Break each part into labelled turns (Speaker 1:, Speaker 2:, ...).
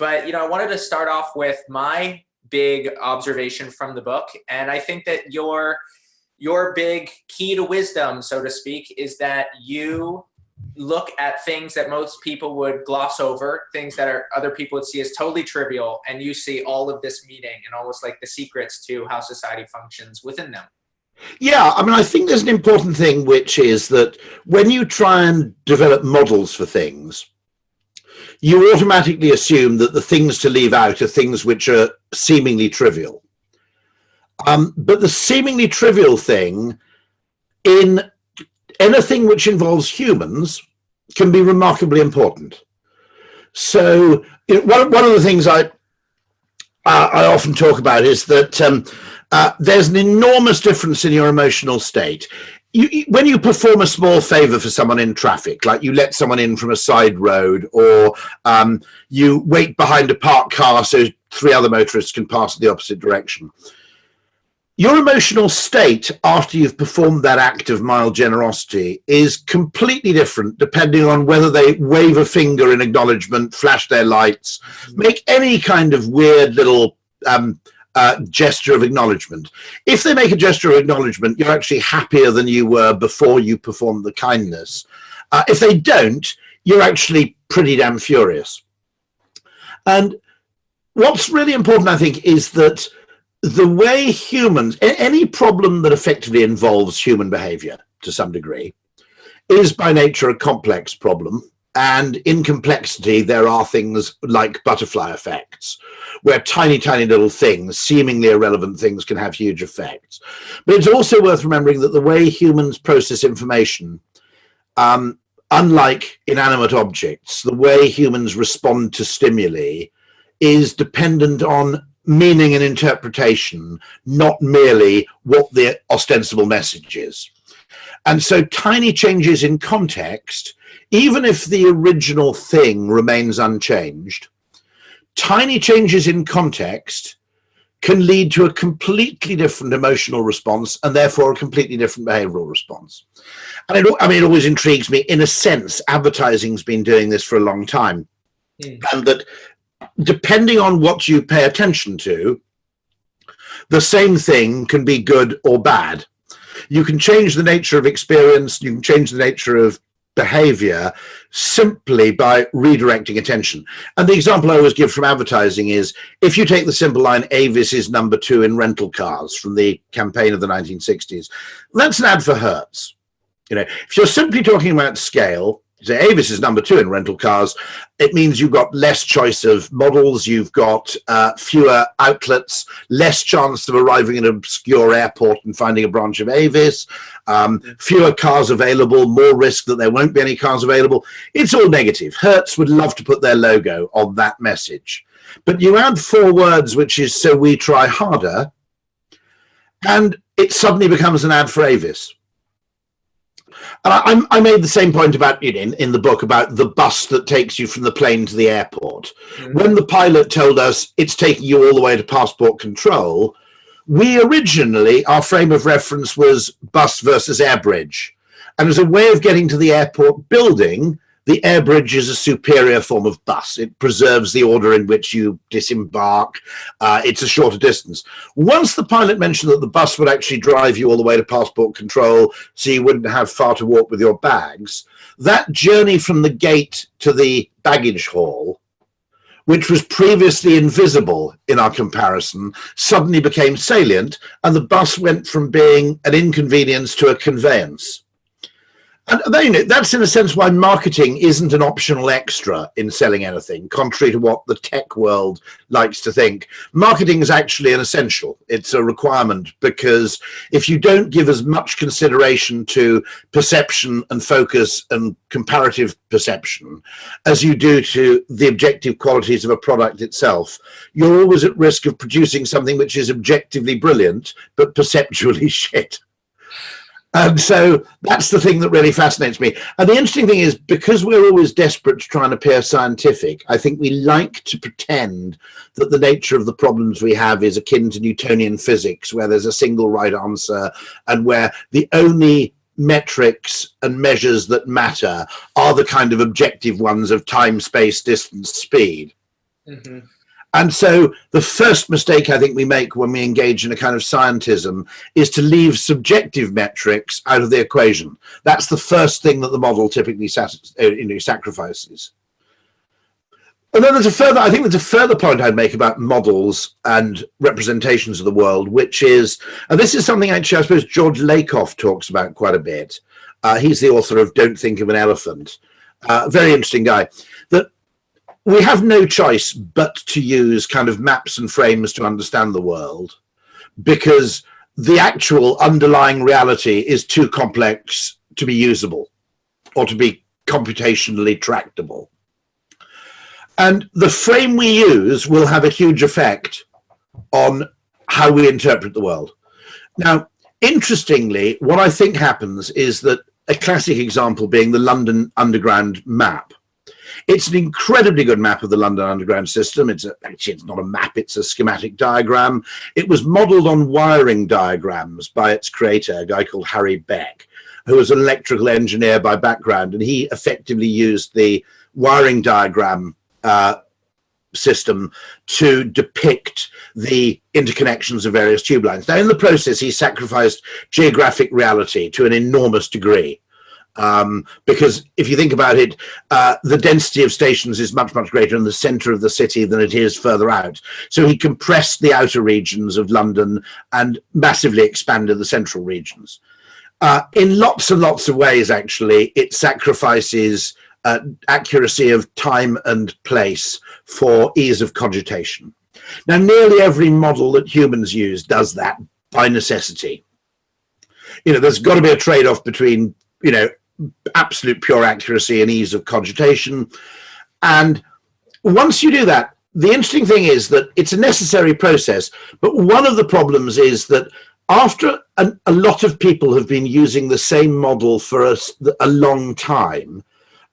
Speaker 1: But, I wanted to start off with my big observation from the book. And I think that your big key to wisdom, so to speak, is that you look at things that most people would gloss over, things that other people would see as totally trivial, and you see all of this meaning and almost like the secrets to how society functions within them.
Speaker 2: Yeah, I mean, I think there's an important thing, which is that when you try and develop models for things, you automatically assume that the things to leave out are things which are seemingly trivial. But the seemingly trivial thing in anything which involves humans can be remarkably important. So one of the things I often talk about is that there's an enormous difference in your emotional state. When you perform a small favor for someone in traffic, like you let someone in from a side road, or you wait behind a parked car so 3 other motorists can pass in the opposite direction, your emotional state after you've performed that act of mild generosity is completely different depending on whether they wave a finger in acknowledgement, flash their lights, make any kind of weird little gesture of acknowledgement. If they make a gesture of acknowledgement, you're actually happier than you were before you performed the kindness. If they don't, you're actually pretty damn furious. And what's really important, I think, is that the way humans, any problem that effectively involves human behavior to some degree, is by nature a complex problem. And in complexity, there are things like butterfly effects, where tiny, tiny little things, seemingly irrelevant things, can have huge effects. But it's also worth remembering that the way humans process information, unlike inanimate objects, the way humans respond to stimuli is dependent on meaning and interpretation, not merely what the ostensible message is. And so tiny changes in context, even if the original thing remains unchanged, tiny changes in context can lead to a completely different emotional response and therefore a completely different behavioral response. And it always intrigues me. In a sense, advertising's been doing this for a long time. And that depending on what you pay attention to, the same thing can be good or bad. You can change the nature of experience, you can change the nature of behavior simply by redirecting attention. And the example I always give from advertising is, if you take the simple line, Avis is number 2 in rental cars, from the campaign of the 1960s, that's an ad for Hertz. If you're simply talking about scale, say Avis is number 2 in rental cars, it means you've got less choice of models, you've got fewer outlets, less chance of arriving at an obscure airport and finding a branch of Avis, fewer cars available, more risk that there won't be any cars available. It's all negative. Hertz would love to put their logo on that message. But you add 4 words, which is so we try harder, and it suddenly becomes an ad for Avis. And I made the same point about in the book about the bus that takes you from the plane to the airport. When the pilot told us it's taking you all the way to passport control, we originally, our frame of reference was bus versus air bridge. And as a way of getting to the airport building, the air bridge is a superior form of bus. It preserves the order in which you disembark. It's a shorter distance. Once the pilot mentioned that the bus would actually drive you all the way to passport control, so you wouldn't have far to walk with your bags, that journey from the gate to the baggage hall, which was previously invisible in our comparison, suddenly became salient, and the bus went from being an inconvenience to a conveyance. And that's in a sense why marketing isn't an optional extra in selling anything, contrary to what the tech world likes to think. Marketing is actually an essential. It's a requirement, because if you don't give as much consideration to perception and focus and comparative perception as you do to the objective qualities of a product itself, you're always at risk of producing something which is objectively brilliant but perceptually shit. And so that's the thing that really fascinates me. And the interesting thing is, because we're always desperate to try and appear scientific, I think we like to pretend that the nature of the problems we have is akin to Newtonian physics, where there's a single right answer and where the only metrics and measures that matter are the kind of objective ones of time, space, distance, speed.
Speaker 1: Mm-hmm.
Speaker 2: And so the first mistake I think we make when we engage in a kind of scientism is to leave subjective metrics out of the equation. That's the first thing that the model typically sacrifices. And then I think there's a further point I'd make about models and representations of the world, which is, and this is something actually I suppose George Lakoff talks about quite a bit. He's the author of Don't Think of an Elephant. Very interesting guy. That we have no choice but to use kind of maps and frames to understand the world, because the actual underlying reality is too complex to be usable or to be computationally tractable. And the frame we use will have a huge effect on how we interpret the world. Now, interestingly, what I think happens is that a classic example being the London Underground map. It's an incredibly good map of the London Underground system. Actually, it's not a map, it's a schematic diagram. It was modeled on wiring diagrams by its creator, a guy called Harry Beck, who was an electrical engineer by background, and he effectively used the wiring diagram system to depict the interconnections of various tube lines. Now, in the process, he sacrificed geographic reality to an enormous degree. Because if you think about it, the density of stations is much, much greater in the center of the city than it is further out. So he compressed the outer regions of London and massively expanded the central regions. In lots and lots of ways, actually, it sacrifices accuracy of time and place for ease of cogitation. Now, nearly every model that humans use does that by necessity. There's got to be a trade-off between, absolute pure accuracy and ease of cogitation. And once you do that, the interesting thing is that it's a necessary process. But one of the problems is that after a lot of people have been using the same model for a long time,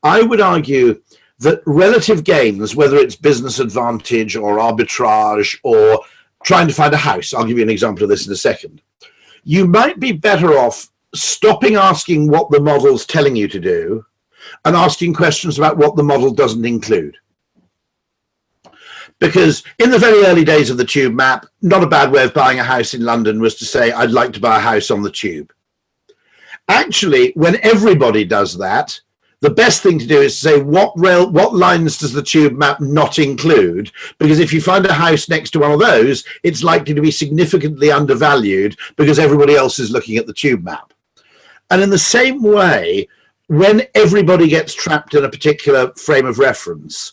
Speaker 2: I would argue that relative gains, whether it's business advantage or arbitrage or trying to find a house, I'll give you an example of this in a second, you might be better off stopping asking what the model's telling you to do and asking questions about what the model doesn't include. Because in the very early days of the tube map, not a bad way of buying a house in London was to say, I'd like to buy a house on the tube. Actually, when everybody does that, the best thing to do is to say, what lines does the tube map not include? Because if you find a house next to one of those, it's likely to be significantly undervalued because everybody else is looking at the tube map. And in the same way, when everybody gets trapped in a particular frame of reference,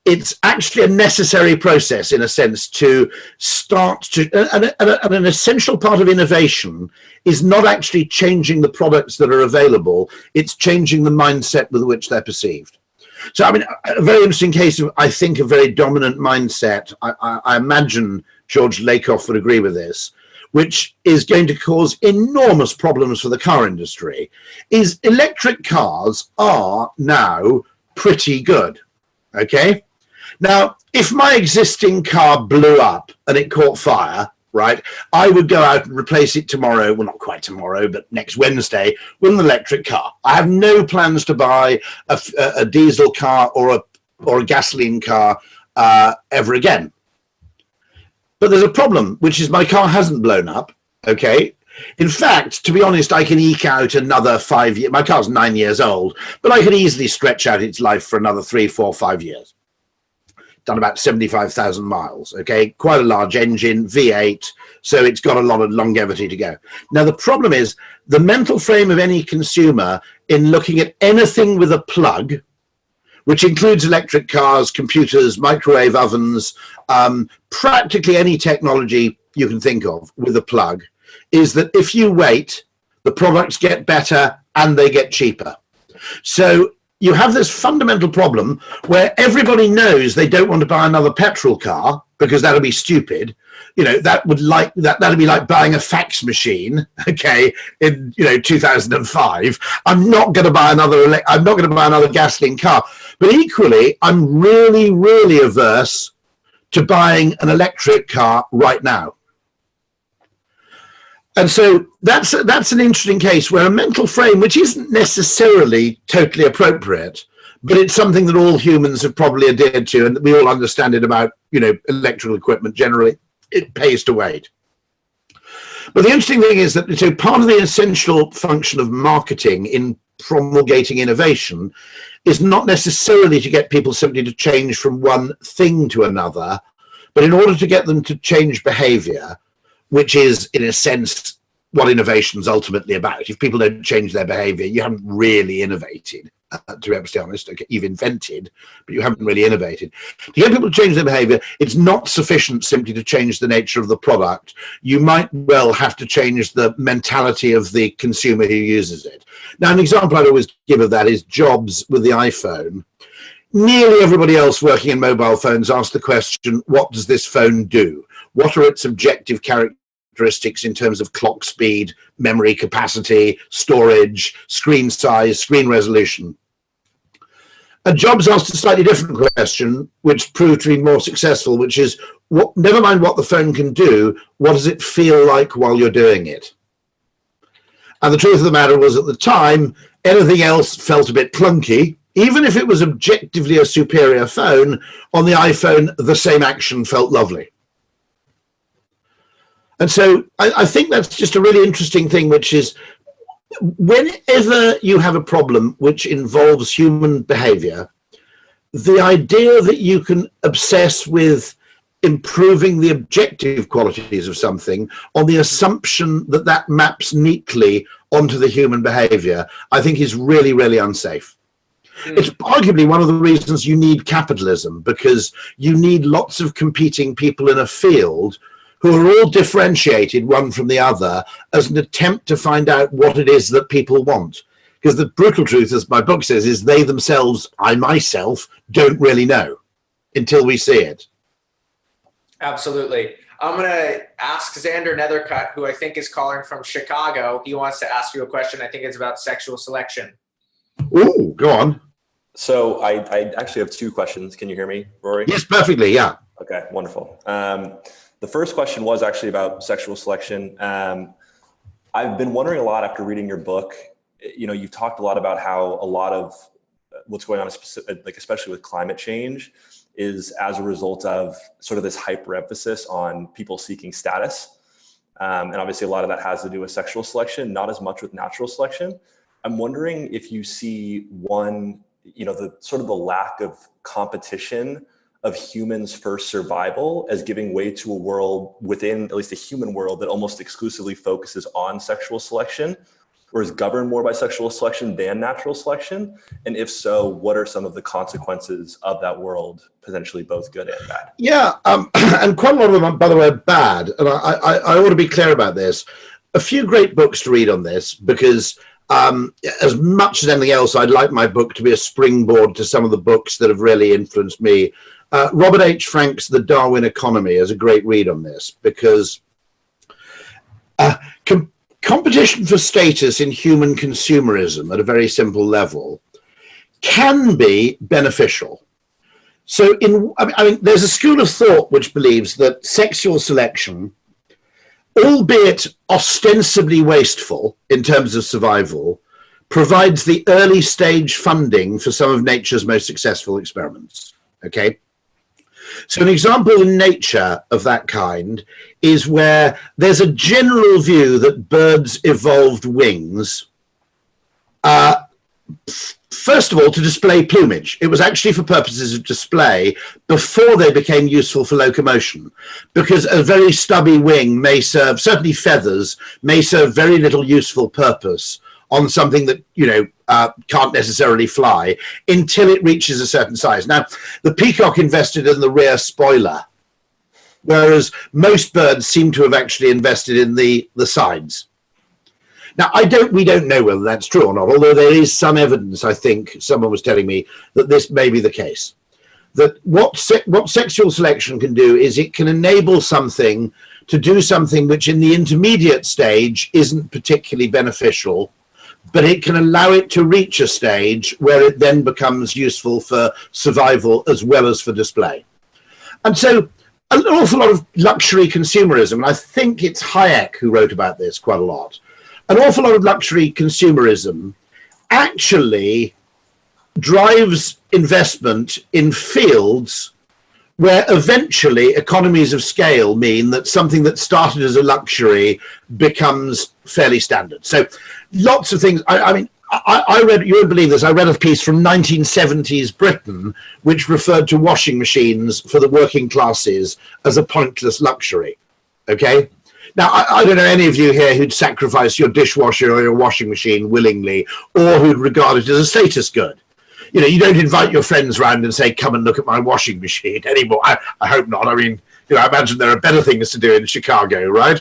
Speaker 2: it's actually a necessary process, in a sense, to start to, and an essential part of innovation is not actually changing the products that are available, it's changing the mindset with which they're perceived. So, I mean, a very interesting case of, I think, a very dominant mindset, I imagine George Lakoff would agree with this, which is going to cause enormous problems for the car industry, is electric cars are now pretty good, okay? Now, if my existing car blew up and it caught fire, right, I would go out and replace it tomorrow, well, not quite tomorrow, but next Wednesday, with an electric car. I have no plans to buy a diesel car or a gasoline car ever again. But there's a problem, which is my car hasn't blown up, okay? In fact, to be honest, I can eke out another 5 years. My car's 9 years old, but I could easily stretch out its life for another 3, 4, 5 years. Done about 75,000 miles, okay? Quite a large engine, V8, so it's got a lot of longevity to go. Now, the problem is the mental frame of any consumer in looking at anything with a plug, which includes electric cars, computers, microwave ovens, practically any technology you can think of with a plug, is that if you wait, the products get better and they get cheaper. So you have this fundamental problem where everybody knows they don't want to buy another petrol car because that'll be stupid. That'd be like buying a fax machine, okay, in 2005. I'm not going to buy another gasoline car. But equally, I'm really, really averse to buying an electric car right now. And so that's an interesting case where a mental frame, which isn't necessarily totally appropriate, but it's something that all humans have probably adhered to, and we all understand it about, electrical equipment generally. It pays to wait. But the interesting thing is that so part of the essential function of marketing in promulgating innovation is not necessarily to get people simply to change from one thing to another, but in order to get them to change behavior, which is, in a sense, what innovation is ultimately about. If people don't change their behavior, you haven't really innovated. To be absolutely honest, okay, you've invented, but you haven't really innovated. To get people to change their behavior, it's not sufficient simply to change the nature of the product. You might well have to change the mentality of the consumer who uses it. Now, an example I'd always give of that is Jobs with the iPhone. Nearly everybody else working in mobile phones asked the question, what does this phone do? What are its objective characteristics in terms of clock speed, memory capacity, storage, screen size, screen resolution? And Jobs asked a slightly different question, which proved to be more successful, which is, never mind what the phone can do, what does it feel like while you're doing it? And the truth of the matter was, at the time, anything else felt a bit clunky. Even if it was objectively a superior phone, on the iPhone, the same action felt lovely. And so I think that's just a really interesting thing, which is, whenever you have a problem which involves human behavior, the idea that you can obsess with improving the objective qualities of something on the assumption that that maps neatly onto the human behavior, I think is really, really unsafe. It's arguably one of the reasons you need capitalism, because you need lots of competing people in a field who are all differentiated one from the other as an attempt to find out what it is that people want. Because the brutal truth, as my book says, is they themselves, I myself, don't really know until we see it.
Speaker 1: Absolutely. I'm going to ask Xander Nethercutt, who I think is calling from Chicago. He wants to ask you a question. I think it's about sexual selection.
Speaker 2: Ooh, go on.
Speaker 3: So I actually have two questions. Can you hear me, Rory?
Speaker 2: Yes, perfectly, yeah.
Speaker 3: Okay, wonderful. The first question was actually about sexual selection. I've been wondering a lot after reading your book. You've talked a lot about how a lot of what's going on, especially with climate change, is as a result of sort of this hyper emphasis on people seeking status. And obviously a lot of that has to do with sexual selection, not as much with natural selection. I'm wondering if you see the sort of the lack of competition of humans for survival as giving way to a world within at least a human world that almost exclusively focuses on sexual selection, or is governed more by sexual selection than natural selection? And if so, what are some of the consequences of that world, potentially both good and bad?
Speaker 2: Yeah, and quite a lot of them, by the way, are bad. And I ought to be clear about this. A few great books to read on this, because as much as anything else, I'd like my book to be a springboard to some of the books that have really influenced me. Robert H. Frank's The Darwin Economy is a great read on this, because competition for status in human consumerism at a very simple level can be beneficial. So there's a school of thought which believes that sexual selection, albeit ostensibly wasteful in terms of survival, provides the early stage funding for some of nature's most successful experiments. Okay? So an example in nature of that kind is where there's a general view that birds evolved wings, first of all, to display plumage. It was actually for purposes of display before they became useful for locomotion, because a very stubby wing may serve, certainly feathers, may serve very little useful purpose on something that, can't necessarily fly until it reaches a certain size. Now, the peacock invested in the rear spoiler, whereas most birds seem to have actually invested in the sides. Now, we don't know whether that's true or not, although there is some evidence, I think, someone was telling me, that this may be the case. That what sexual selection can do is it can enable something to do something which in the intermediate stage isn't particularly beneficial, but it can allow it to reach a stage where it then becomes useful for survival as well as for display. And so an awful lot of luxury consumerism, and I think it's Hayek who wrote about this quite a lot, an awful lot of luxury consumerism actually drives investment in fields where eventually economies of scale mean that something that started as a luxury becomes fairly standard. So lots of things. I mean, I read, you won't believe this, I read a piece from 1970s Britain which referred to washing machines for the working classes as a pointless luxury. Okay? Now, I don't know any of you here who'd sacrifice your dishwasher or your washing machine willingly, or who'd regard it as a status good. You know, you don't invite your friends round and say, come and look at my washing machine anymore. I hope not. I mean, you know, I imagine there are better things to do in Chicago, right?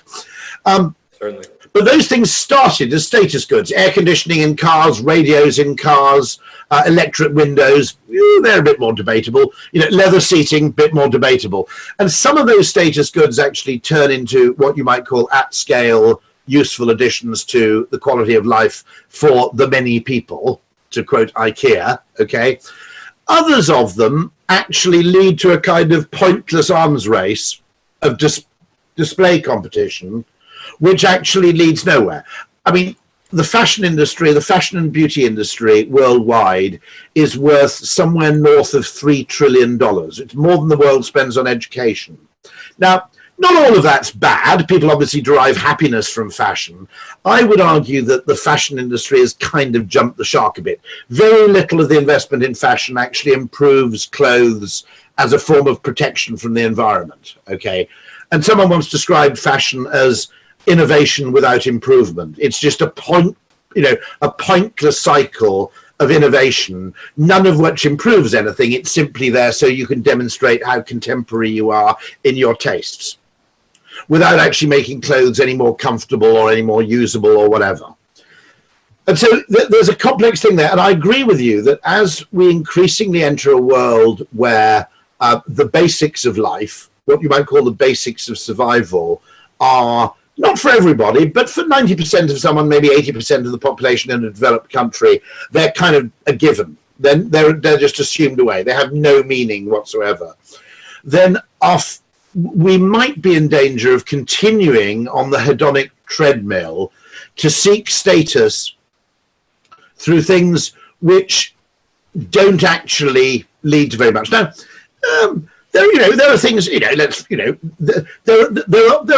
Speaker 3: Certainly.
Speaker 2: But those things started as status goods. Air conditioning in cars, radios in cars, electric windows, they're a bit more debatable. You know, leather seating, a bit more debatable. And some of those status goods actually turn into what you might call at-scale, useful additions to the quality of life for the many people, to quote IKEA, okay? Others of them actually lead to a kind of pointless arms race of display competition, which actually leads nowhere. I mean, the fashion industry, the fashion and beauty industry worldwide is worth somewhere north of $3 trillion. It's more than the world spends on education. Now, not all of that's bad. People obviously derive happiness from fashion. I would argue that the fashion industry has kind of jumped the shark a bit. Very little of the investment in fashion actually improves clothes as a form of protection from the environment, okay? And someone once described fashion as innovation without improvement. It's just a pointless cycle of innovation, none of which improves anything. It's simply there so you can demonstrate how contemporary you are in your tastes, without actually making clothes any more comfortable or any more usable or whatever. And so there's a complex thing there. And I agree with you that as we increasingly enter a world where the basics of life, what you might call the basics of survival, are not for everybody, but for 90% of someone, maybe 80% of the population in a developed country, they're kind of a given. Then they're just assumed away. They have no meaning whatsoever. Then we might be in danger of continuing on the hedonic treadmill to seek status through things which don't actually lead to very much. Now, there are things, there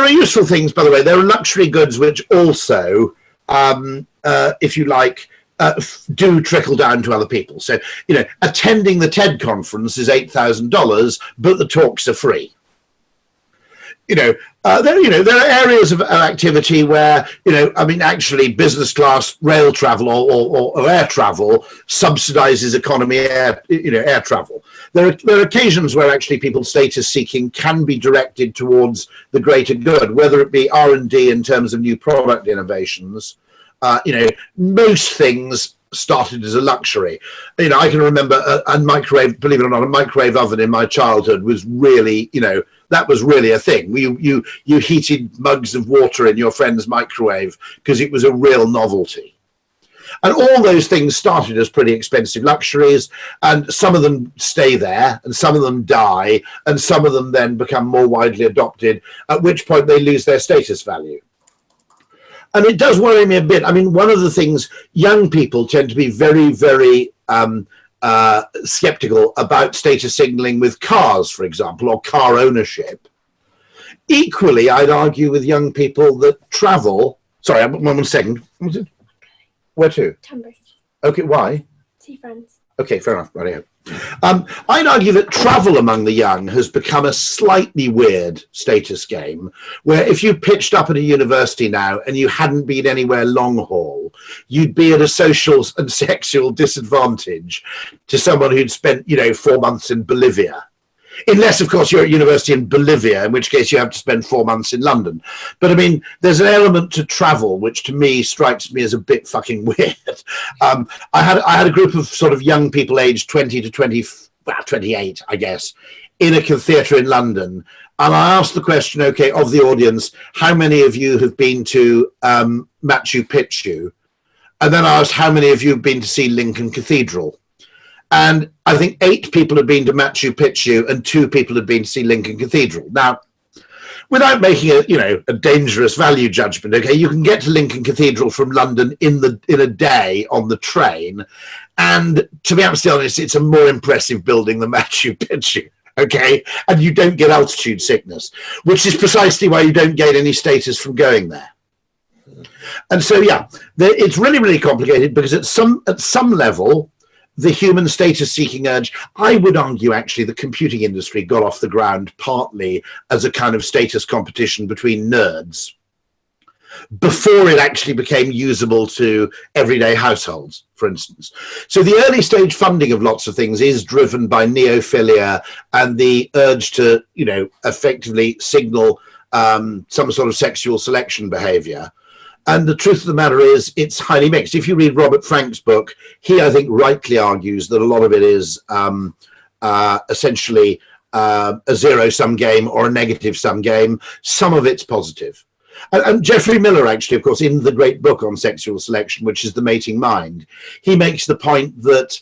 Speaker 2: are useful things, by the way. There are luxury goods which also, if you like, do trickle down to other people. So, attending the TED conference is $8,000, but the talks are free. There are areas of activity where, actually business class rail travel or air travel subsidizes economy air travel. There are occasions where actually people's status seeking can be directed towards the greater good, whether it be R&D in terms of new product innovations. Most things started as a luxury. I can remember a microwave, believe it or not, a microwave oven in my childhood was really, that was really a thing. You heated mugs of water in your friend's microwave because it was a real novelty. And all those things started as pretty expensive luxuries, and some of them stay there, and some of them die, and some of them then become more widely adopted, at which point they lose their status value. And it does worry me a bit. I mean, one of the things, young people tend to be very, very skeptical about status signaling with cars, for example, or car ownership. Equally, I'd argue with young people that travel. Sorry, 1 second. Where to?
Speaker 4: Tunbridge.
Speaker 2: Okay, why?
Speaker 4: See friends.
Speaker 2: Okay, fair enough. Right. I'd argue that travel among the young has become a slightly weird status game, where if you pitched up at a university now and you hadn't been anywhere long haul, you'd be at a social and sexual disadvantage to someone who'd spent, 4 months in Bolivia. Unless, of course, you're at university in Bolivia, in which case you have to spend 4 months in London. But, I mean, there's an element to travel which, to me, strikes me as a bit fucking weird. I had a group of sort of young people aged 20 to 28, I guess, in a theatre in London. And I asked the question, okay, of the audience, how many of you have been to Machu Picchu? And then I asked, how many of you have been to see Lincoln Cathedral? And I think 8 people had been to Machu Picchu and 2 people had been to see Lincoln Cathedral. Now, without making a dangerous value judgment, okay, you can get to Lincoln Cathedral from London in a day on the train, And to be absolutely honest, it's a more impressive building than Machu Picchu. Okay, and you don't get altitude sickness, which is precisely why you don't gain any status from going there. And so, yeah, it's really, really complicated because at some level, the human status-seeking urge, I would argue, actually, the computing industry got off the ground partly as a kind of status competition between nerds before it actually became usable to everyday households, for instance. So the early stage funding of lots of things is driven by neophilia and the urge to, effectively signal some sort of sexual selection behavior. And the truth of the matter is it's highly mixed. If you read Robert Frank's book, he, I think, rightly argues that a lot of it is essentially a zero-sum game or a negative-sum game. Some of it's positive. And Geoffrey Miller, actually, of course, in the great book on sexual selection, which is The Mating Mind, he makes the point that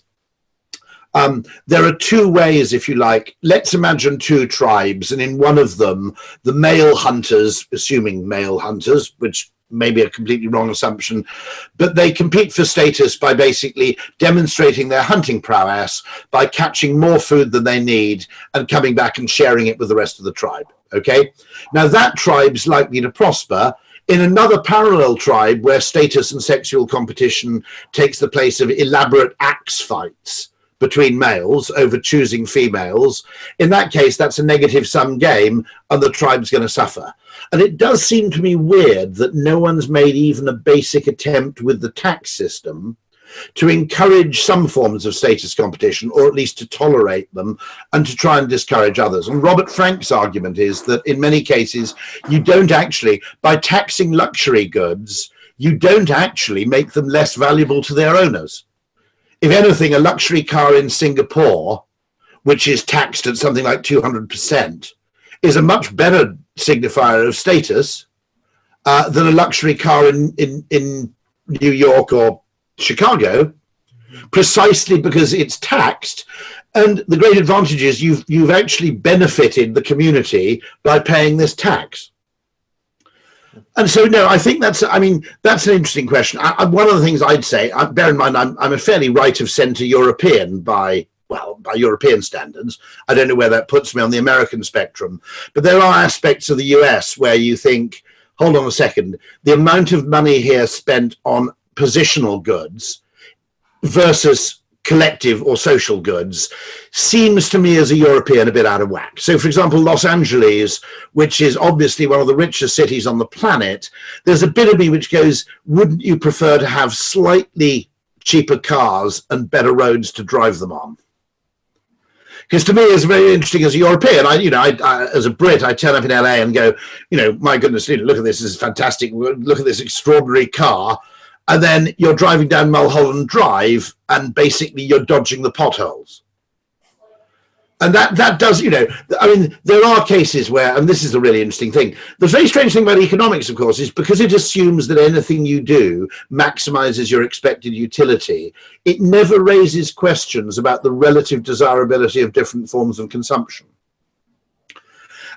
Speaker 2: there are two ways, if you like. Let's imagine two tribes, and in one of them, the male hunters, assuming male hunters, which may be a completely wrong assumption, but they compete for status by basically demonstrating their hunting prowess by catching more food than they need and coming back and sharing it with the rest of the tribe. Okay, now that tribe's likely to prosper. In another parallel tribe where status and sexual competition takes the place of elaborate axe fights between males over choosing females, in that case, that's a negative sum game and the tribe's going to suffer. And it does seem to me weird that no one's made even a basic attempt with the tax system to encourage some forms of status competition, or at least to tolerate them, and to try and discourage others. And Robert Frank's argument is that in many cases, you don't actually, by taxing luxury goods, you don't actually make them less valuable to their owners. If anything, a luxury car in Singapore, which is taxed at something like 200%, is a much better signifier of status than a luxury car in New York or Chicago, precisely because it's taxed. And the great advantage is you've actually benefited the community by paying this tax. And so, no, I think that's an interesting question. One of the things I'd say, bear in mind, I'm a fairly right of centre European by European standards. I don't know where that puts me on the American spectrum, but there are aspects of the US where you think, hold on a second, the amount of money here spent on positional goods versus collective or social goods seems to me as a European a bit out of whack. So, for example, Los Angeles, which is obviously one of the richest cities on the planet, there's a bit of me which goes, wouldn't you prefer to have slightly cheaper cars and better roads to drive them on? Because to me, it's very interesting as a European. I, as a Brit, I turn up in LA and go, my goodness, look at this, this is fantastic. Look at this extraordinary car. And then you're driving down Mulholland Drive and basically you're dodging the potholes. And that does, there are cases where, and this is a really interesting thing, the very strange thing about economics, of course, is because it assumes that anything you do maximizes your expected utility, it never raises questions about the relative desirability of different forms of consumption.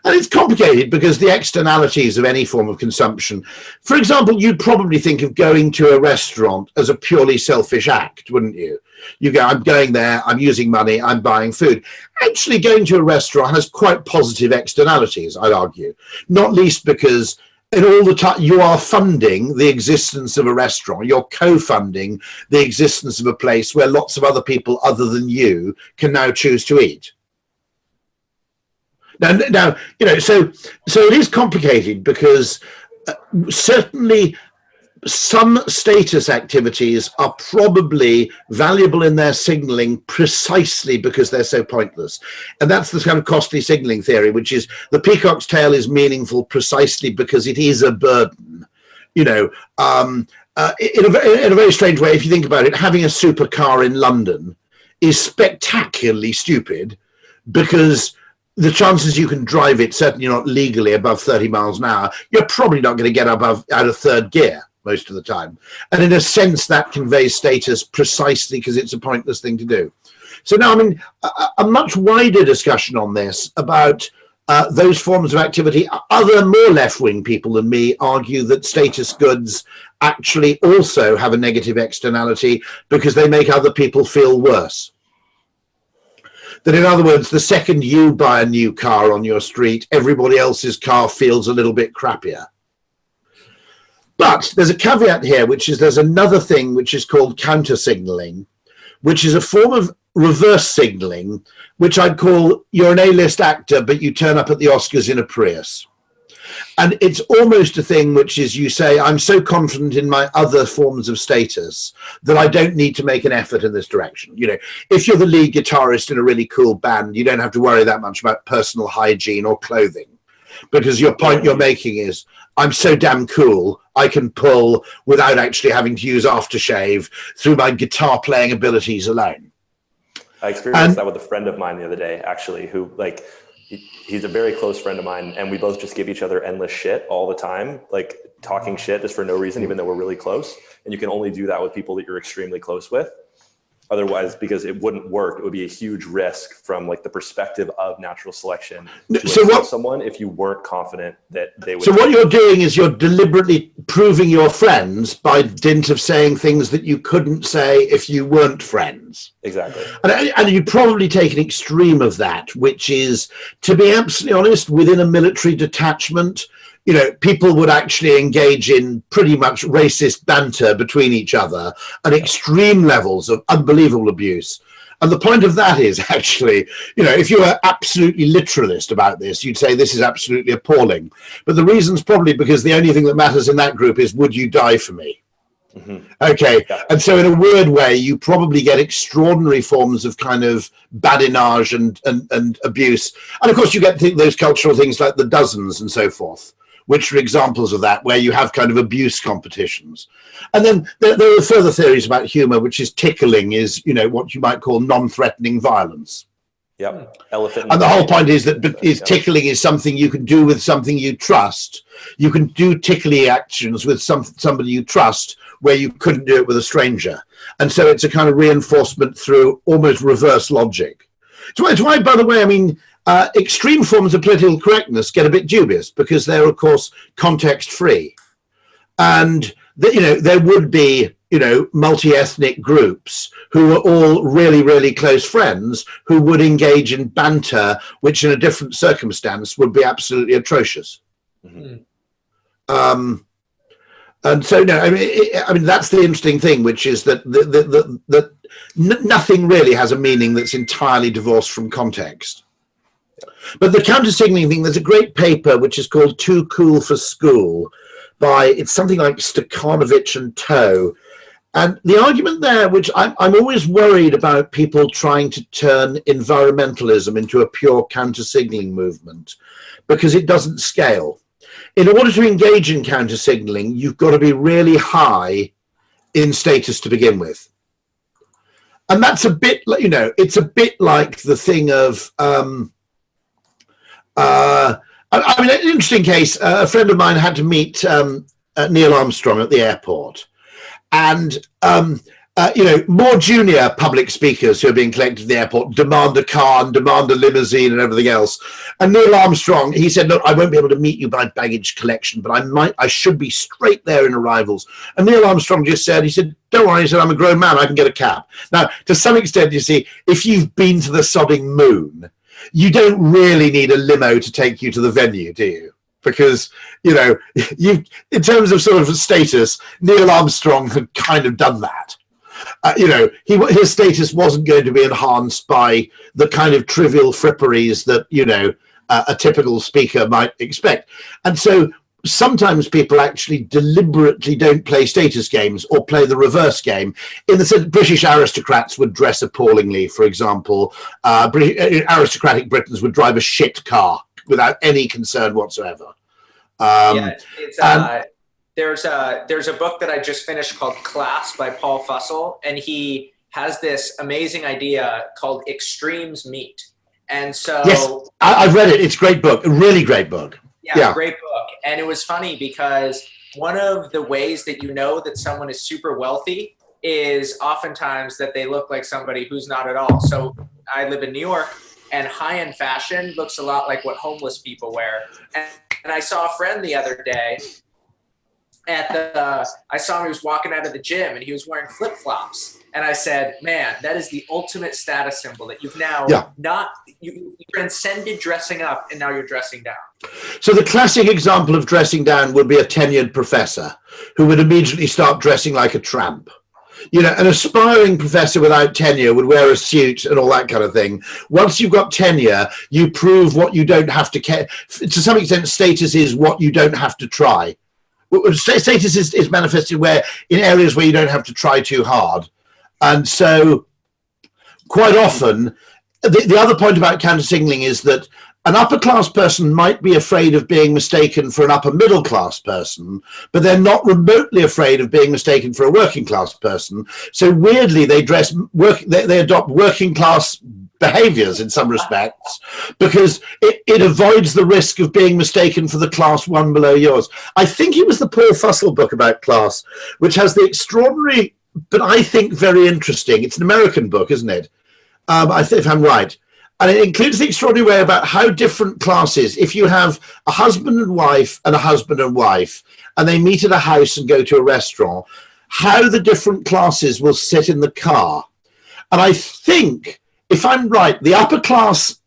Speaker 2: And it's complicated because the externalities of any form of consumption, for example, you'd probably think of going to a restaurant as a purely selfish act, wouldn't you? You go, I'm going there, I'm using money, I'm buying food. Actually, going to a restaurant has quite positive externalities, I'd argue, not least because in all the time you are funding the existence of a restaurant, you're co-funding the existence of a place where lots of other people other than you can now choose to eat. Now, so it is complicated because certainly some status activities are probably valuable in their signaling precisely because they're so pointless. And that's the kind of costly signaling theory, which is the peacock's tail is meaningful precisely because it is a burden. In a very strange way, if you think about it, having a supercar in London is spectacularly stupid because the chances you can drive it, certainly not legally above 30 miles an hour, you're probably not going to get out of third gear most of the time. And in a sense, that conveys status precisely because it's a pointless thing to do. So now, a much wider discussion on this about those forms of activity, other more left-wing people than me argue that status goods actually also have a negative externality because they make other people feel worse. That, in other words, the second you buy a new car on your street, everybody else's car feels a little bit crappier. But there's a caveat here, which is there's another thing which is called counter-signaling, which is a form of reverse signaling, which I'd call you're an A-list actor, but you turn up at the Oscars in a Prius. And it's almost a thing which is you say, I'm so confident in my other forms of status that I don't need to make an effort in this direction. You know, if you're the lead guitarist in a really cool band, you don't have to worry that much about personal hygiene or clothing, because your point you're making is, I'm so damn cool, I can pull without actually having to use aftershave through my guitar playing abilities alone.
Speaker 3: I experienced that with a friend of mine the other day, actually, who like, he's a very close friend of mine, and we both just give each other endless shit all the time, like talking shit just for no reason, even though we're really close. And you can only do that with people that you're extremely close with. Otherwise, because it wouldn't work, it would be a huge risk from like the perspective of natural selection to someone if you weren't confident that they would.
Speaker 2: So what you're doing is you're deliberately proving your friends by dint of saying things that you couldn't say if you weren't friends.
Speaker 3: Exactly.
Speaker 2: And you probably take an extreme of that, which is, to be absolutely honest, within a military detachment, you know, people would actually engage in pretty much racist banter between each other and extreme levels of unbelievable abuse. And the point of that is actually, you know, if you were absolutely literalist about this, you'd say this is absolutely appalling. But the reason's probably because the only thing that matters in that group is, would you die for me? Mm-hmm. Okay. Yeah. And so in a weird way, you probably get extraordinary forms of kind of badinage and abuse. And of course, you get those cultural things like the dozens and so forth, which are examples of that, where you have kind of abuse competitions. And then there are further theories about humor, which is tickling is, you know, what you might call non-threatening violence.
Speaker 3: Yep. Elephant.
Speaker 2: And the whole point is that tickling is something you can do with something you trust. You can do tickly actions with somebody you trust where you couldn't do it with a stranger. And so it's a kind of reinforcement through almost reverse logic. It's why, by the way, I mean, extreme forms of political correctness get a bit dubious because they're, of course, context-free. And, you know, there would be, you know, multi-ethnic groups who were all really, really close friends who would engage in banter, which in a different circumstance would be absolutely atrocious. Mm-hmm. And so, no, I mean, that's the interesting thing, which is that nothing really has a meaning that's entirely divorced from context. But the counter-signaling thing, there's a great paper which is called Too Cool for School by, it's something like Stakhanovich and Toe. And the argument there, which I'm always worried about people trying to turn environmentalism into a pure counter-signaling movement, because it doesn't scale. In order to engage in counter-signaling, you've got to be really high in status to begin with. And that's a bit, you know, it's a bit like the thing of, I mean, an interesting case, a friend of mine had to meet Neil Armstrong at the airport. And, you know, more junior public speakers who are being collected at the airport demand a car and demand a limousine and everything else. And Neil Armstrong, he said, look, I won't be able to meet you by baggage collection, but I should be straight there in arrivals. And Neil Armstrong just said, he said, don't worry, he said, I'm a grown man, I can get a cab. Now, to some extent, you see, if you've been to the sodding moon, you don't really need a limo to take you to the venue, do you? Because, you know, in terms of sort of status, Neil Armstrong had kind of done that. You know, his status wasn't going to be enhanced by the kind of trivial fripperies that, you know, a typical speaker might expect. And so sometimes people actually deliberately don't play status games or play the reverse game. In the sense, British aristocrats would dress appallingly, for example. Aristocratic Britons would drive a shit car without any concern whatsoever.
Speaker 1: There's a book that I just finished called Class by Paul Fussell, and he has this amazing idea called Extremes Meet. And so
Speaker 2: yes, I've read it. It's a great book, a really great book.
Speaker 1: Yeah, great book. And it was funny because one of the ways that you know that someone is super wealthy is oftentimes that they look like somebody who's not at all. So I live in New York, and high-end fashion looks a lot like what homeless people wear. And I saw a friend the other day, at the, I saw him, he was walking out of the gym and he was wearing flip-flops. And I said, man, that is the ultimate status symbol that you've now you transcended dressing up and now you're dressing down.
Speaker 2: So the classic example of dressing down would be a tenured professor who would immediately start dressing like a tramp. You know, an aspiring professor without tenure would wear a suit and all that kind of thing. Once you've got tenure, you prove what you don't have to care. To some extent, status is what you don't have to try. Status is manifested in areas where you don't have to try too hard. And so quite often, the other point about counter-signaling is that an upper class person might be afraid of being mistaken for an upper middle class person, but they're not remotely afraid of being mistaken for a working class person. So weirdly, they adopt working class behaviors in some respects because it avoids the risk of being mistaken for the class one below yours. I think it was the Paul Fussell book about class, which has the extraordinary, but I think very interesting. It's an American book, isn't it? I think if I'm right. And it includes the extraordinary way about how different classes, if you have a husband and wife and a husband and wife, and they meet at a house and go to a restaurant, how the different classes will sit in the car. And I think, if I'm right, the upper class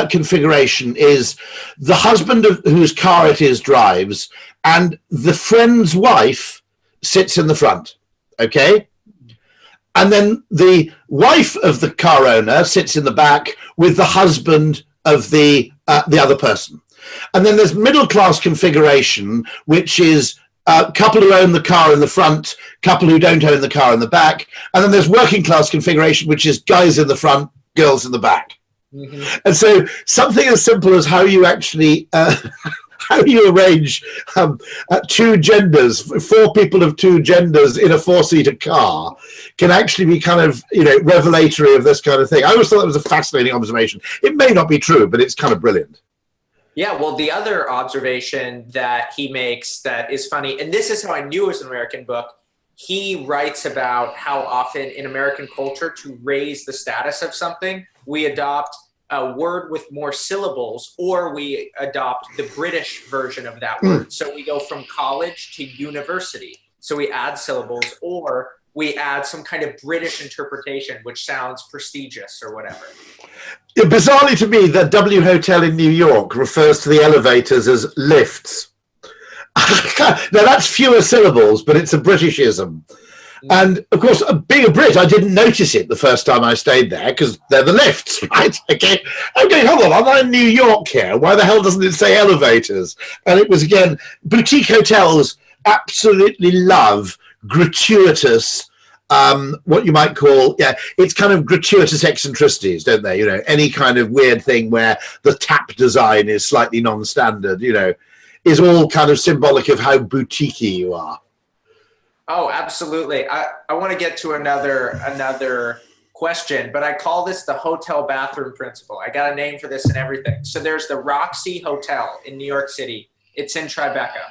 Speaker 2: configuration is the husband whose car it is drives, and the friend's wife sits in the front, okay? And then the wife of the car owner sits in the back with the husband of the other person. And then there's middle class configuration, which is a couple who own the car in the front, couple who don't own the car in the back. And then there's working class configuration, which is guys in the front, girls in the back. Mm-hmm. And so something as simple as how you actually how you arrange two genders, four people of two genders in a four-seater car can actually be kind of, revelatory of this kind of thing. I always thought that was a fascinating observation. It may not be true, but it's kind of brilliant.
Speaker 1: Yeah, well, the other observation that he makes that is funny, and this is how I knew it was an American book, he writes about how often in American culture, to raise the status of something, we adopt a word with more syllables, or we adopt the British version of that word. So we go from college to university. So we add syllables, or we add some kind of British interpretation, which sounds prestigious or whatever.
Speaker 2: Yeah, bizarrely to me, the W Hotel in New York refers to the elevators as lifts. Now that's fewer syllables, but it's a Britishism. And of course, being a Brit, I didn't notice it the first time I stayed there because they're the lifts, right? Okay, hold on, I'm in New York here. Why the hell doesn't it say elevators? And it was, again, boutique hotels absolutely love gratuitous, what you might call, it's kind of gratuitous eccentricities, don't they? Any kind of weird thing where the tap design is slightly non-standard, is all kind of symbolic of how boutique-y you are.
Speaker 1: Oh, absolutely. I want to get to another question, but I call this the hotel bathroom principle. I got a name for this and everything. So there's the Roxy Hotel in New York City. It's in Tribeca.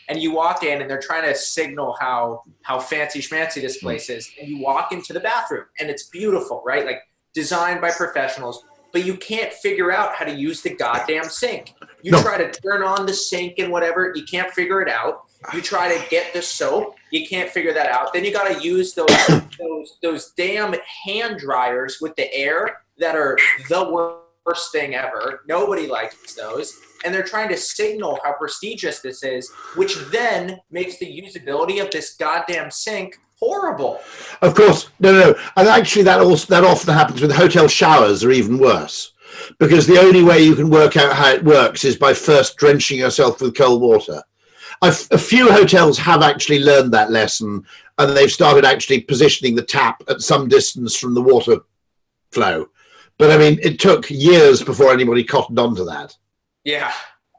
Speaker 1: And you walk in and they're trying to signal how fancy schmancy this place is. And you walk into the bathroom and it's beautiful, right? Like designed by professionals, but you can't figure out how to use the goddamn sink. You try to turn on the sink and whatever, you can't figure it out. You try to get the soap, you can't figure that out. Then you got to use those damn hand dryers with the air that are the worst thing ever. Nobody likes those. And they're trying to signal how prestigious this is, which then makes the usability of this goddamn sink horrible.
Speaker 2: Of course, no. And actually that often happens with hotel showers, are even worse. Because the only way you can work out how it works is by first drenching yourself with cold water. A few hotels have actually learned that lesson, and they've started actually positioning the tap at some distance from the water flow. But I mean, it took years before anybody cottoned onto that.
Speaker 1: Yeah,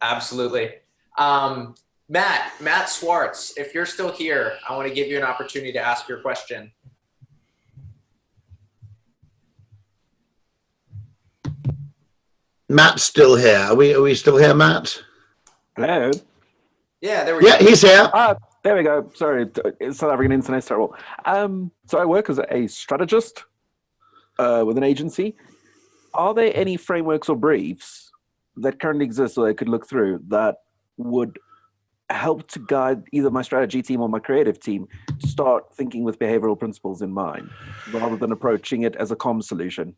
Speaker 1: absolutely. Matt Swartz, if you're still here, I want to give you an opportunity to ask your question.
Speaker 2: Matt's still here. Are we still here, Matt?
Speaker 4: Hello.
Speaker 1: Yeah, there we go.
Speaker 2: Yeah, he's here.
Speaker 4: There we go. Sorry, South African internet's terrible. So I work as a strategist with an agency. Are there any frameworks or briefs that currently exist that I could look through that would help to guide either my strategy team or my creative team to start thinking with behavioral principles in mind, rather than approaching it as a comms solution?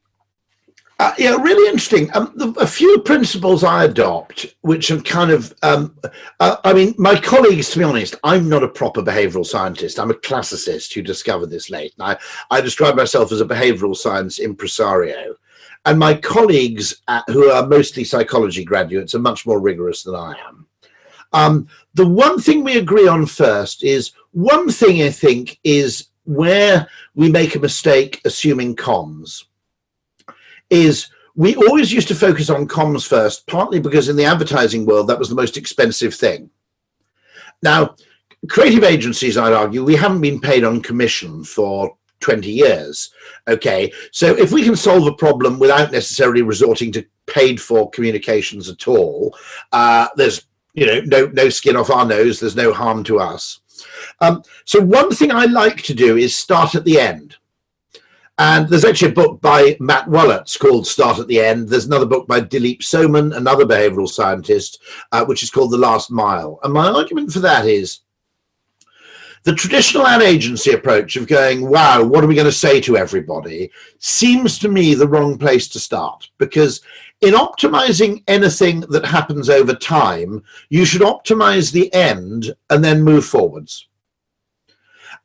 Speaker 2: Yeah, really interesting. A few principles I adopt, which have kind of, I mean, my colleagues, to be honest, I'm not a proper behavioral scientist. I'm a classicist who discovered this late. And I describe myself as a behavioral science impresario. And my colleagues, who are mostly psychology graduates, are much more rigorous than I am. The one thing we agree on first is, one thing I think is where we make a mistake assuming comms. Is we always used to focus on comms first, partly because in the advertising world, that was the most expensive thing. Now, creative agencies, I'd argue, we haven't been paid on commission for 20 years. Okay, so if we can solve a problem without necessarily resorting to paid for communications at all, there's no skin off our nose, there's no harm to us. So one thing I like to do is start at the end. And there's actually a book by Matt Wallertz called Start at the End. There's another book by Dilip Soman, another behavioral scientist, which is called The Last Mile. And my argument for that is the traditional ad agency approach of going, wow, what are we going to say to everybody, seems to me the wrong place to start. Because in optimizing anything that happens over time, you should optimize the end and then move forwards.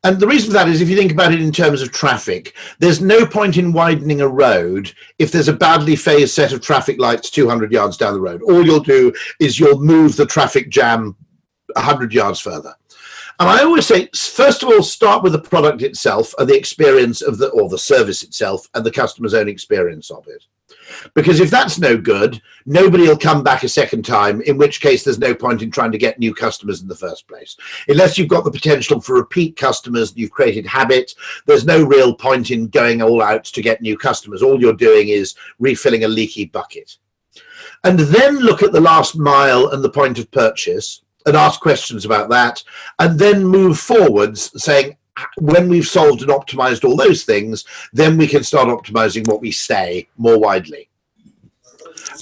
Speaker 2: And the reason for that is, if you think about it in terms of traffic, there's no point in widening a road if there's a badly phased set of traffic lights 200 yards down the road. All you'll do is you'll move the traffic jam 100 yards further. And I always say, first of all, start with the product itself and the experience of the service itself and the customer's own experience of it. Because if that's no good, nobody will come back a second time, in which case there's no point in trying to get new customers in the first place. Unless you've got the potential for repeat customers, you've created habit, there's no real point in going all out to get new customers. All you're doing is refilling a leaky bucket. And then look at the last mile and the point of purchase and ask questions about that, and then move forwards saying, when we've solved and optimized all those things, then we can start optimizing what we say more widely.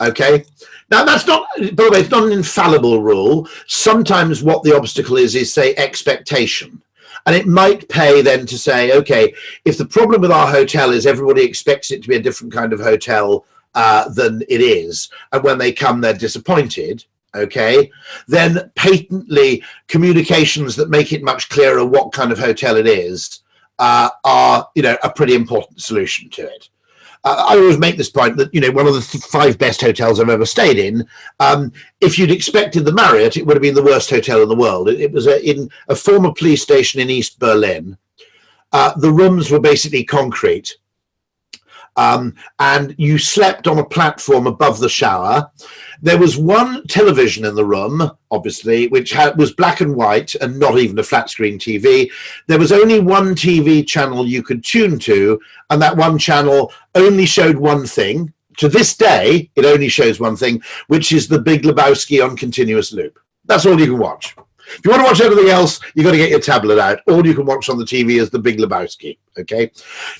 Speaker 2: Okay. Now, that's not, by the way, it's not an infallible rule. Sometimes what the obstacle is say expectation. And it might pay then to say, okay, if the problem with our hotel is everybody expects it to be a different kind of hotel than it is, and when they come, they're disappointed. Okay, then patently communications that make it much clearer what kind of hotel it is are, a pretty important solution to it. I always make this point that, one of the 5 best hotels I've ever stayed in, if you'd expected the Marriott, it would have been the worst hotel in the world. It was in a former police station in East Berlin. The rooms were basically concrete. And you slept on a platform above the shower. There was one television in the room, obviously, which was black and white and not even a flat screen TV. There was only one TV channel you could tune to, and that one channel only showed one thing. To this day, it only shows one thing, which is The Big Lebowski on continuous loop. That's all you can watch. If you want to watch anything else, you've got to get your tablet out. All you can watch on the TV is The Big Lebowski, okay?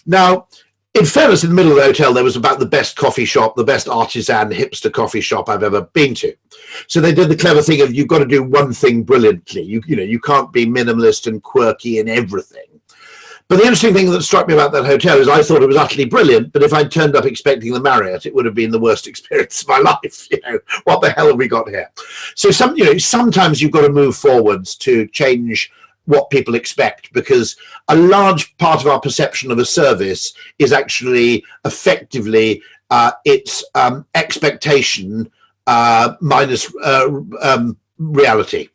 Speaker 2: Now, in fairness, in the middle of the hotel, there was about the best coffee shop, the best artisan hipster coffee shop I've ever been to. So they did the clever thing of, you've got to do one thing brilliantly. You can't be minimalist and quirky in everything. But the interesting thing that struck me about that hotel is I thought it was utterly brilliant, but if I'd turned up expecting the Marriott, it would have been the worst experience of my life. What the hell have we got here? So sometimes you've got to move forwards to change what people expect, because a large part of our perception of a service is actually effectively its expectation minus reality.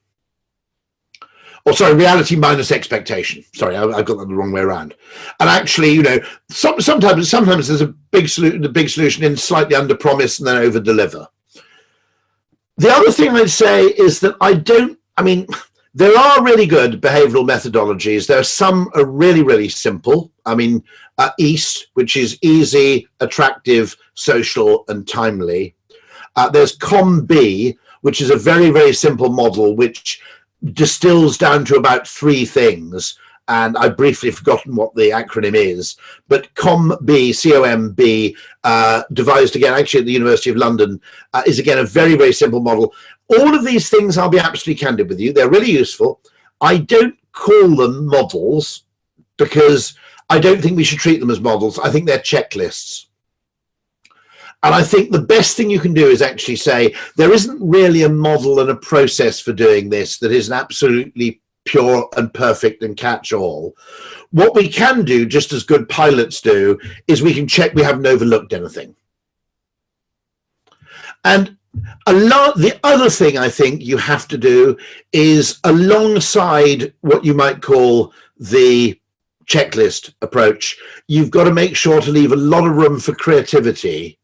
Speaker 2: Or sorry, reality minus expectation. Sorry, I got that the wrong way around. And actually, sometimes there's a big solution in slightly under promise and then over deliver. The other thing I'd say is that there are really good behavioral methodologies. There are some are really, really simple. EAST, which is easy, attractive, social, and timely. There's COM-B, which is a very, very simple model, which distills down to about 3 things. And I've briefly forgotten what the acronym is. But COM-B, C-O-M-B, devised again, actually at the University of London, is again a very, very simple model. All of these things, I'll be absolutely candid with you, they're really useful. I don't call them models because I don't think we should treat them as models. I think they're checklists. And I think the best thing you can do is actually say, there isn't really a model and a process for doing this that is an absolutely pure and perfect and catch-all. What we can do, just as good pilots do, is we can check we haven't overlooked anything. And the other thing I think you have to do is, alongside what you might call the checklist approach, you've got to make sure to leave a lot of room for creativity,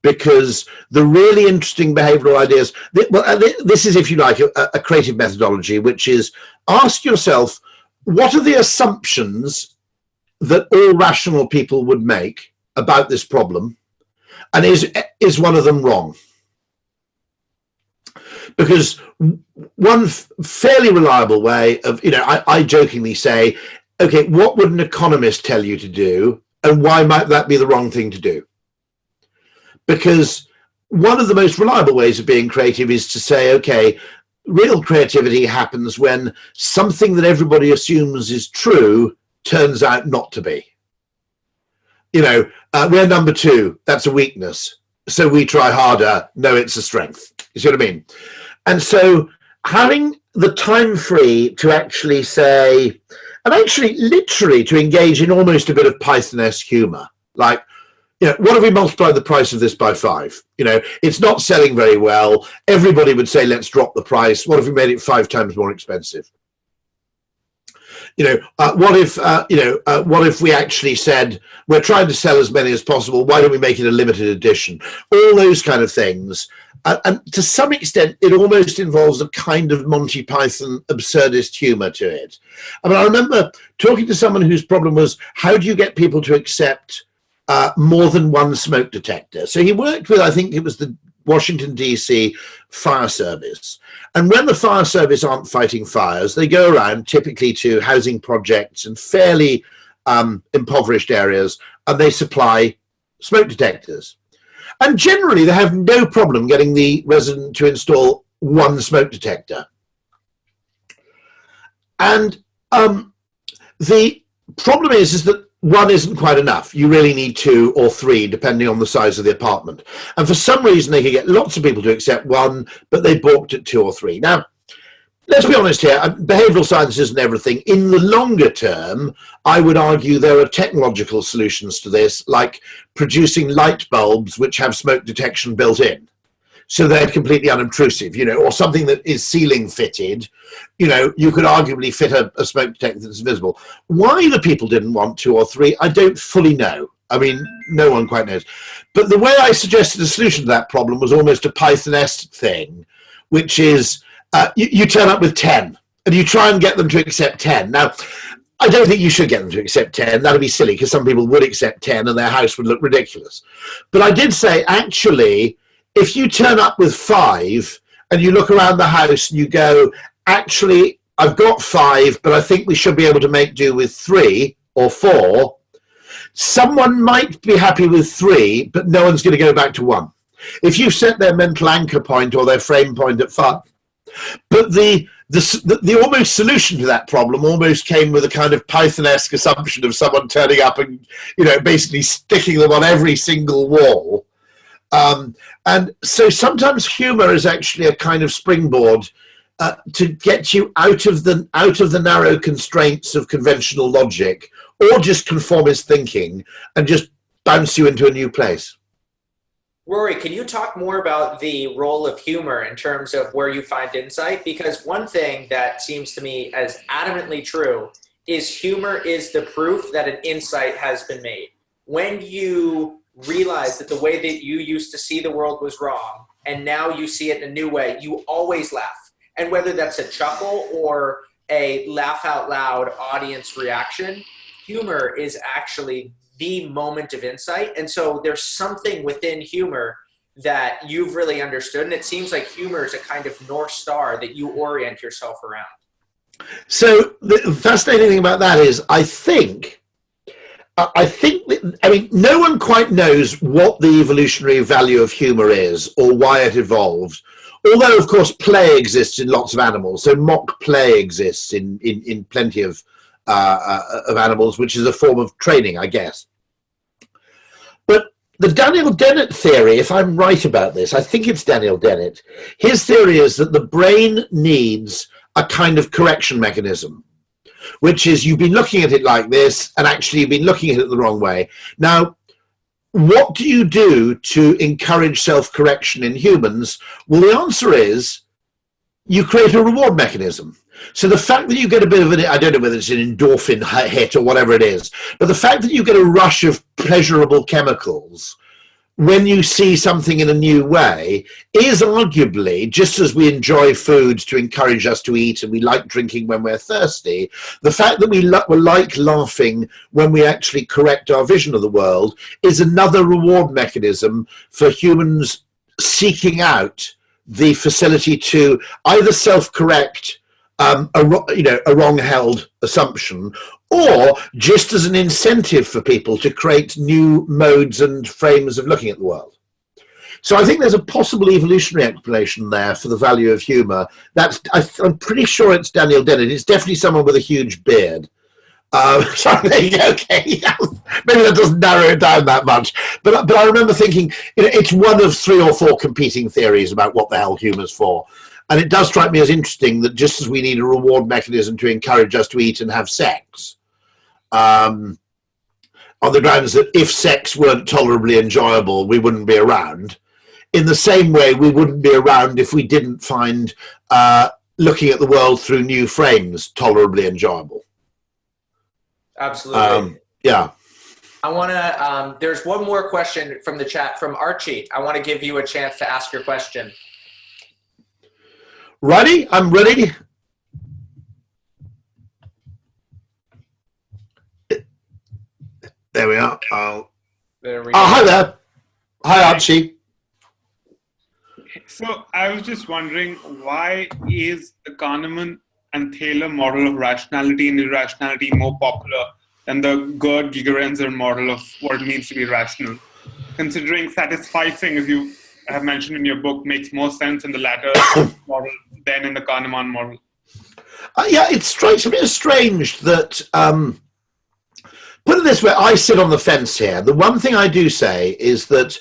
Speaker 2: because the really interesting behavioral ideas, this is, if you like, a creative methodology, which is ask yourself, what are the assumptions that all rational people would make about this problem? And is one of them wrong? Because one fairly reliable way of, I jokingly say, okay, what would an economist tell you to do? And why might that be the wrong thing to do? Because one of the most reliable ways of being creative is to say, okay, real creativity happens when something that everybody assumes is true turns out not to be. We're number two, that's a weakness. So we try harder, no, it's a strength. You see what I mean? And so having the time free to actually say, and actually literally to engage in almost a bit of Python-esque humor, like, what if we multiply the price of this by 5? It's not selling very well. Everybody would say, let's drop the price. What if we made it 5 times more expensive? What if we actually said, we're trying to sell as many as possible. Why don't we make it a limited edition? All those kind of things. And to some extent, it almost involves a kind of Monty Python absurdist humor to it. I mean, I remember talking to someone whose problem was, how do you get people to accept more than one smoke detector? So he worked with, I think it was the Washington, D.C. fire service. And when the fire service aren't fighting fires, they go around typically to housing projects and fairly impoverished areas, and they supply smoke detectors. And generally, they have no problem getting the resident to install one smoke detector. And the problem is that one isn't quite enough. You really need 2 or 3, depending on the size of the apartment. And for some reason, they could get lots of people to accept 1, but they balked at 2 or 3. Now, let's be honest here, behavioral science isn't everything. In the longer term, I would argue there are technological solutions to this, like producing light bulbs which have smoke detection built in. So they're completely unobtrusive, or something that is ceiling fitted. You could arguably fit a smoke detector that's visible. Why the people didn't want 2 or 3, I don't fully know. I mean, no one quite knows. But the way I suggested a solution to that problem was almost a Python-esque thing, which is you turn up with 10 and you try and get them to accept 10. Now, I don't think you should get them to accept 10. That'd be silly, because some people would accept 10 and their house would look ridiculous. But I did say, actually, if you turn up with 5 and you look around the house and you go, actually, I've got 5, but I think we should be able to make do with 3 or 4, someone might be happy with 3, but no one's going to go back to 1. If you set their mental anchor point or their frame point at 5. But the almost solution to that problem almost came with a kind of Python-esque assumption of someone turning up and, basically sticking them on every single wall. And so sometimes humor is actually a kind of springboard to get you out of the narrow constraints of conventional logic, or just conformist thinking, and just bounce you into a new place.
Speaker 1: Rory, can you talk more about the role of humor in terms of where you find insight? Because one thing that seems to me as adamantly true is humor is the proof that an insight has been made. When you realize that the way that you used to see the world was wrong, and now you see it in a new way, you always laugh. And whether that's a chuckle or a laugh out loud audience reaction, humor is actually the moment of insight. And so there's something within humor that you've really understood. And it seems like humor is a kind of North Star that you orient yourself around.
Speaker 2: So the fascinating thing about that is, I mean, no one quite knows what the evolutionary value of humor is, or why it evolved, although of course play exists in lots of animals, so mock play exists in plenty of animals, which is a form of training, I guess. But the Daniel Dennett theory, if I'm right about this, I think it's Daniel Dennett, his theory is that the brain needs a kind of correction mechanism, which is you've been looking at it like this and actually you've been looking at it the wrong way. Now, what do you do to encourage self-correction in humans? Well, the answer is you create a reward mechanism. So the fact that you get a bit of an, I don't know whether it's an endorphin hit or whatever it is, but the fact that you get a rush of pleasurable chemicals when you see something in a new way is arguably, just as we enjoy food to encourage us to eat and we like drinking when we're thirsty, the fact that we like laughing when we actually correct our vision of the world is another reward mechanism for humans seeking out the facility to either self-correct a wrong-held assumption, or just as an incentive for people to create new modes and frames of looking at the world. So I think there's a possible evolutionary explanation there for the value of humour. I'm pretty sure it's Daniel Dennett. It's definitely someone with a huge beard. So there you go. Okay, maybe that doesn't narrow it down that much. But I remember thinking, it's one of 3 or 4 competing theories about what the hell humour's for. And it does strike me as interesting that just as we need a reward mechanism to encourage us to eat and have sex, on the grounds that if sex weren't tolerably enjoyable, we wouldn't be around. In the same way, we wouldn't be around if we didn't find looking at the world through new frames tolerably enjoyable.
Speaker 1: Absolutely.
Speaker 2: Yeah.
Speaker 1: I want to, there's one more question from the chat from Archie. I want to give you a chance to ask your question.
Speaker 2: Ready? I'm ready. There we are.
Speaker 1: There we go.
Speaker 2: Hi there. Hi, Archie.
Speaker 5: So I was just wondering, why is the Kahneman and Thaler model of rationality and irrationality more popular than the Gerd-Gigerenzer model of what it means to be rational? Considering Satisficing, as you have mentioned in your book, makes more sense in the latter model than in the Kahneman model.
Speaker 2: Yeah, it strikes me as strange that, put it this way, I sit on the fence here. The one thing I do say is that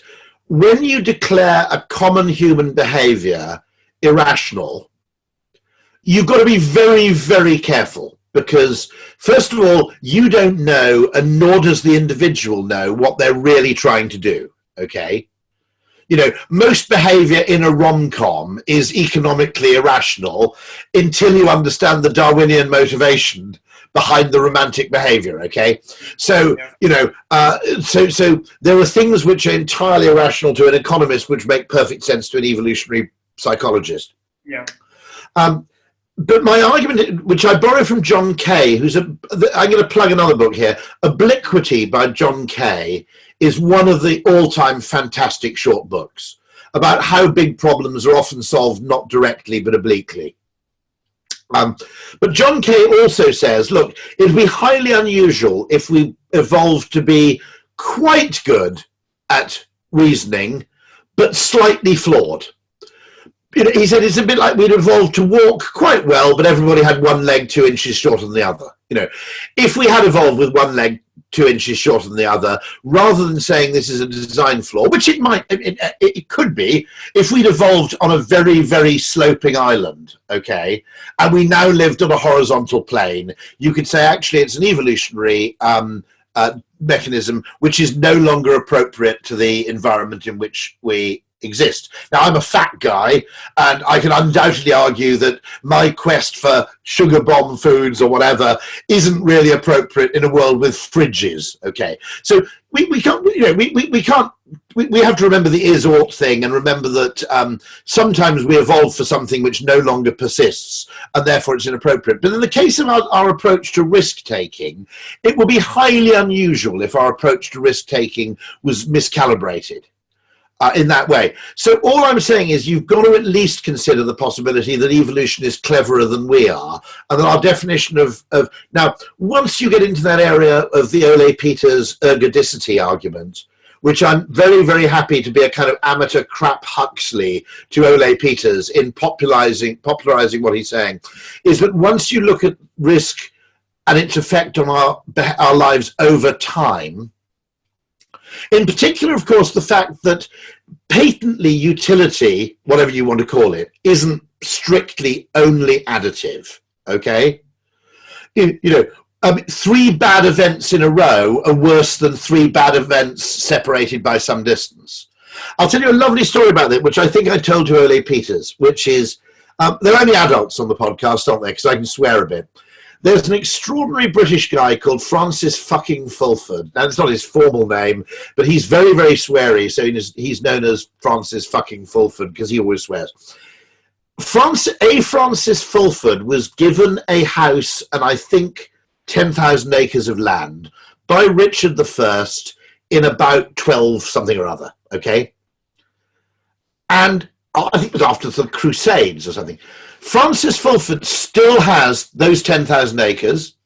Speaker 2: when you declare a common human behavior irrational, you've got to be very, very careful, because first of all, you don't know, and nor does the individual know, what they're really trying to do, okay? You know, most behavior in a rom-com is economically irrational until you understand the Darwinian motivation behind the romantic behavior, okay? So, you know, so there are things which are entirely irrational to an economist which make perfect sense to an evolutionary psychologist.
Speaker 5: Yeah.
Speaker 2: But my argument, which I borrow from John Kay, I'm going to plug another book here, Obliquity by John Kay, is one of the all-time fantastic short books about how big problems are often solved not directly but obliquely. But John Kay also says, look, it would be highly unusual if we evolved to be quite good at reasoning, but slightly flawed. You know, he said it's a bit like we'd evolved to walk quite well, but everybody had one leg 2 inches shorter than the other. You know, if we had evolved with one leg 2 inches shorter than the other, rather than saying this is a design flaw, which it could be, if we'd evolved on a very, very sloping island, okay, and we now lived on a horizontal plane, you could say actually it's an evolutionary mechanism which is no longer appropriate to the environment in which we exist. Now, I'm a fat guy, and I can undoubtedly argue that my quest for sugar bomb foods or whatever isn't really appropriate in a world with fridges. Okay, so we can't, you know, we have to remember the is-ought thing, and remember that sometimes we evolve for something which no longer persists, and therefore it's inappropriate. But in the case of our approach to risk-taking, it would be highly unusual if our approach to risk-taking was miscalibrated in that way. So all I'm saying is you've got to at least consider the possibility that evolution is cleverer than we are, and that our definition of now, once you get into that area of the Ole Peters ergodicity argument, which I'm very, very happy to be a kind of amateur crap Huxley to Ole Peters in popularizing what he's saying, is that once you look at risk and its effect on our lives over time, in particular, of course, the fact that patently utility, whatever you want to call it, isn't strictly only additive, okay? You know, 3 bad events in a row are worse than 3 bad events separated by some distance. I'll tell you a lovely story about it, which I think I told to Ole Peters, which is, they're only adults on the podcast, aren't they? Because I can swear a bit. There's an extraordinary British guy called Francis fucking Fulford. Now, it's not his formal name, but he's very, very sweary, so he's known as Francis fucking Fulford because he always swears. Francis Fulford was given a house and I think 10,000 acres of land by Richard I in about 12 something or other, okay? And I think it was after the Crusades or something. Francis Fulford still has those 10,000 acres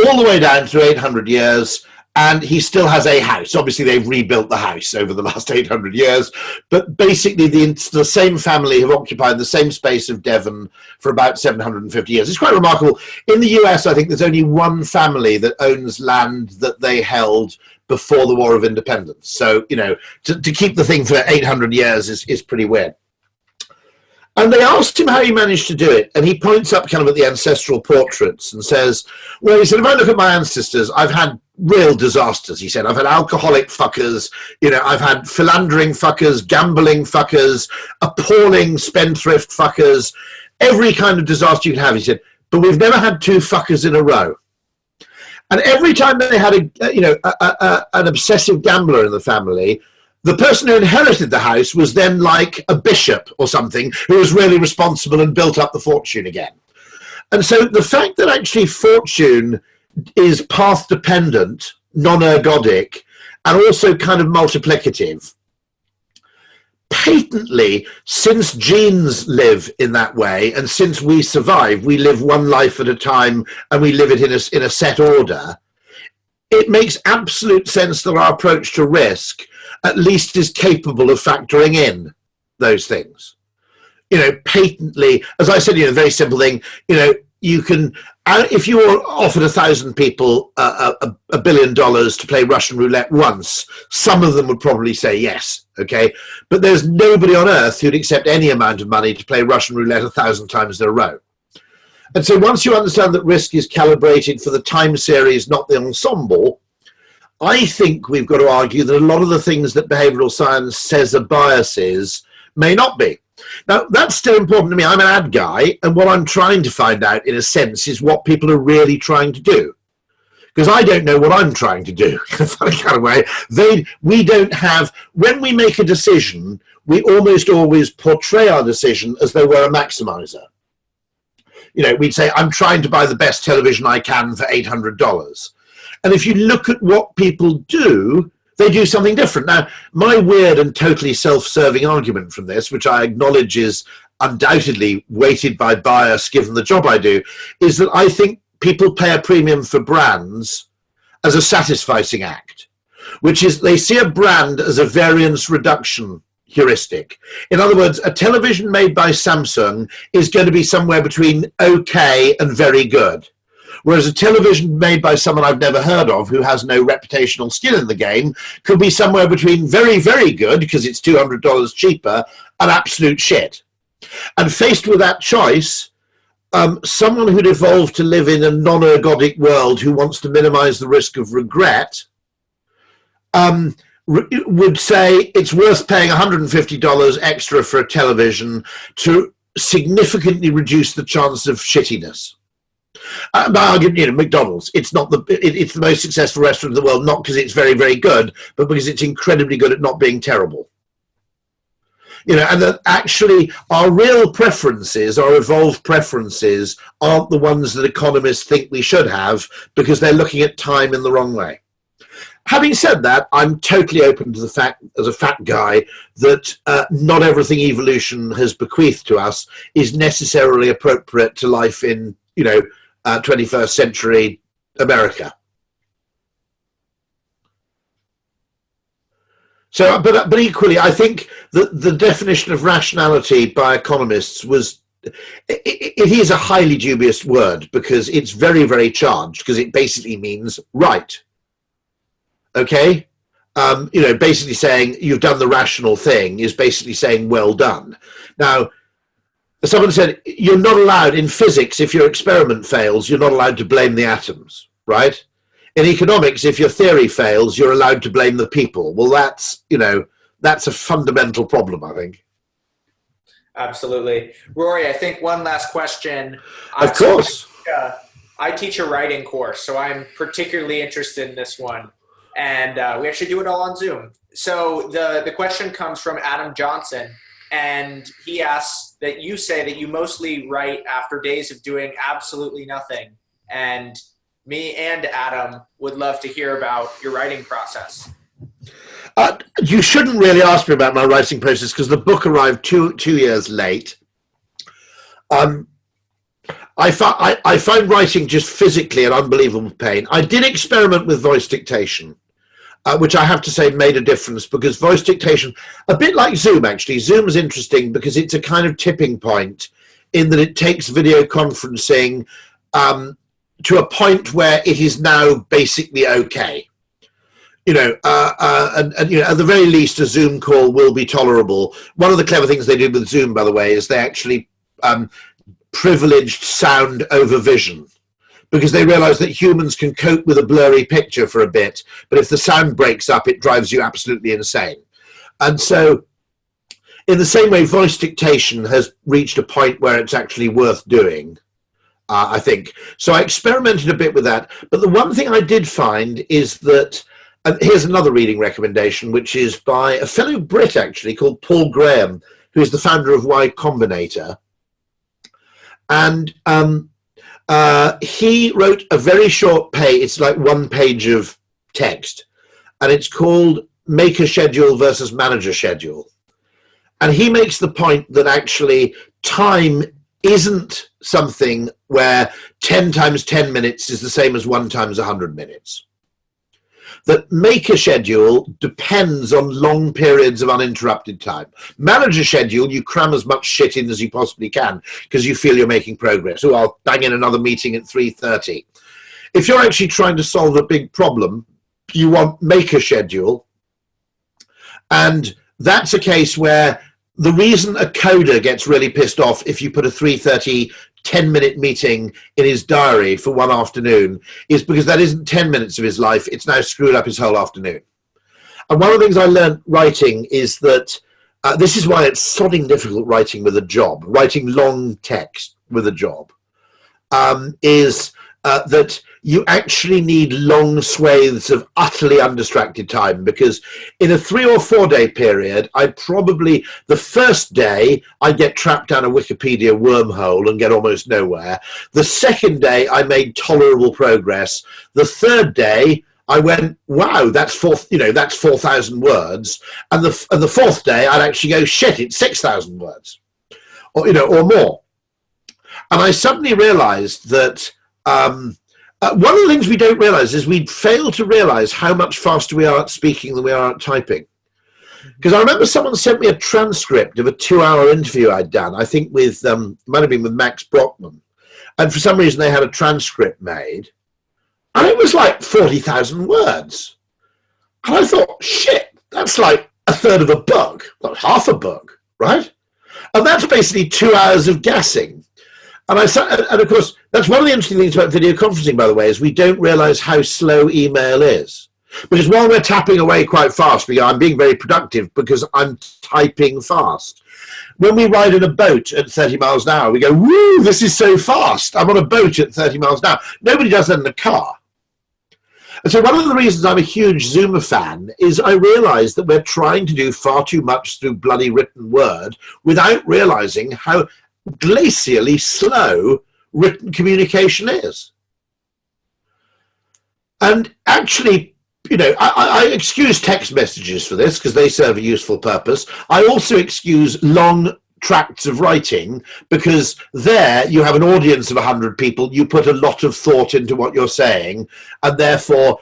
Speaker 2: all the way down through 800 years, and he still has a house. Obviously, they've rebuilt the house over the last 800 years, but basically the same family have occupied the same space of Devon for about 750 years. It's quite remarkable. In the US, I think there's only one family that owns land that they held before the War of Independence. So, you know, to keep the thing for 800 years is pretty weird. And they asked him how he managed to do it, and he points up kind of at the ancestral portraits and says, well, he said, if I look at my ancestors, I've had real disasters. He said, I've had alcoholic fuckers, you know, I've had philandering fuckers, gambling fuckers, appalling spendthrift fuckers, every kind of disaster you can have, he said, but we've never had 2 fuckers in a row. And every time they had an obsessive gambler in the family, the person who inherited the house was then like a bishop or something who was really responsible and built up the fortune again. And so the fact that actually fortune is path dependent, non-ergodic, and also kind of multiplicative, patently, since genes live in that way, and since we survive, we live one life at a time and we live it in a set order, it makes absolute sense that our approach to risk at least is capable of factoring in those things. You know, patently, as I said, you know, very simple thing, you know, you can, if you were offered 1,000 people $1 billion to play Russian roulette once, some of them would probably say yes, okay? But there's nobody on earth who'd accept any amount of money to play Russian roulette 1,000 times in a row. And so once you understand that risk is calibrated for the time series, not the ensemble, I think we've got to argue that a lot of the things that behavioral science says are biases may not be. Now, that's still important to me. I'm an ad guy, and what I'm trying to find out, in a sense, is what people are really trying to do. Because I don't know what I'm trying to do, in a funny kind of way. We don't have, when we make a decision, we almost always portray our decision as though we're a maximizer. You know, we'd say, I'm trying to buy the best television I can for $800. And if you look at what people do, they do something different. Now, my weird and totally self-serving argument from this, which I acknowledge is undoubtedly weighted by bias given the job I do, is that I think people pay a premium for brands as a satisficing act, which is they see a brand as a variance reduction heuristic. In other words, a television made by Samsung is going to be somewhere between okay and very good. Whereas a television made by someone I've never heard of who has no reputational skill in the game could be somewhere between very, very good, because it's $200 cheaper, and absolute shit. And faced with that choice, someone who'd evolved to live in a non-ergodic world who wants to minimize the risk of regret would say it's worth paying $150 extra for a television to significantly reduce the chance of shittiness. I'll give you know, McDonald's. It's not it's the most successful restaurant in the world, not because it's very, very good, but because it's incredibly good at not being terrible. You know, and that actually our real preferences, our evolved preferences, aren't the ones that economists think we should have, because they're looking at time in the wrong way. Having said that, I'm totally open to the fact, as a fat guy, that not everything evolution has bequeathed to us is necessarily appropriate to life in, you know, 21st century America. So, but equally, I think that the definition of rationality by economists was, it is a highly dubious word because it's very, very charged, because it basically means right. Okay? Basically saying you've done the rational thing is basically saying well done. Now, someone said, you're not allowed in physics, if your experiment fails, you're not allowed to blame the atoms, right? In economics, if your theory fails, you're allowed to blame the people. Well, that's a fundamental problem, I think.
Speaker 1: Absolutely. Rory, I think one last question.
Speaker 2: Of course.
Speaker 1: I teach a writing course, so I'm particularly interested in this one. And we actually do it all on Zoom. So the question comes from Adam Johnson, and he asks that you say that you mostly write after days of doing absolutely nothing. And me and Adam would love to hear about your writing process.
Speaker 2: You shouldn't really ask me about my writing process because the book arrived two years late. I find writing just physically an unbelievable pain. I did experiment with voice dictation, which I have to say made a difference, because voice dictation, a bit like Zoom actually, Zoom is interesting because it's a kind of tipping point in that it takes video conferencing to a point where it is now basically okay. And at the very least, a Zoom call will be tolerable. One of the clever things they did with Zoom, by the way, is they actually privileged sound over vision, because they realized that humans can cope with a blurry picture for a bit, but if the sound breaks up, it drives you absolutely insane. And so in the same way, voice dictation has reached a point where it's actually worth doing, I think. So I experimented a bit with that. But the one thing I did find is that, and here's another reading recommendation, which is by a fellow Brit, actually, called Paul Graham, who is the founder of Y Combinator. And he wrote a very short it's like 1 page of text, and it's called Maker Schedule versus Manager Schedule. And he makes the point that actually time isn't something where 10 times 10 minutes is the same as 1 times 100 minutes. That maker schedule depends on long periods of uninterrupted time. Manager schedule, you cram as much shit in as you possibly can because you feel you're making progress. Oh, I'll bang in another meeting at 3:30. If you're actually trying to solve a big problem, you want maker schedule. And that's a case where the reason a coder gets really pissed off if you put a 3:30 10-minute meeting in his diary for one afternoon is because that isn't 10 minutes of his life. It's now screwed up his whole afternoon. And one of the things I learned writing is that this is why it's sodding difficult writing with a job, writing long text with a job, is that you actually need long swathes of utterly undistracted time, because in a 3 or 4 day period, the first day I get trapped down a Wikipedia wormhole and get almost nowhere. The second day I made tolerable progress. The third day I went, wow, that's 4,000 words. And the fourth day I'd actually go, shit, it's 6,000 words, or more. And I suddenly realized that one of the things we don't realize is we fail to realize how much faster we are at speaking than we are at typing. Because I remember someone sent me a transcript of a 2-hour interview I'd done, I think with, might have been with Max Brockman. And for some reason they had a transcript made. And it was like 40,000 words. And I thought, shit, that's like a third of a book, not half a book, right? And that's basically 2 hours of guessing. And of course, that's one of the interesting things about video conferencing, by the way, is we don't realize how slow email is. Because while we're tapping away quite fast, we go, I'm being very productive because I'm typing fast. When we ride in a boat at 30 miles an hour, we go, woo, this is so fast. I'm on a boat at 30 miles an hour. Nobody does that in a car. And so one of the reasons I'm a huge Zoomer fan is I realize that we're trying to do far too much through bloody written word without realizing how glacially slow written communication is. And actually, I excuse text messages for this because they serve a useful purpose. I also excuse long tracts of writing because there you have an audience of 100 people. You put a lot of thought into what you're saying, and therefore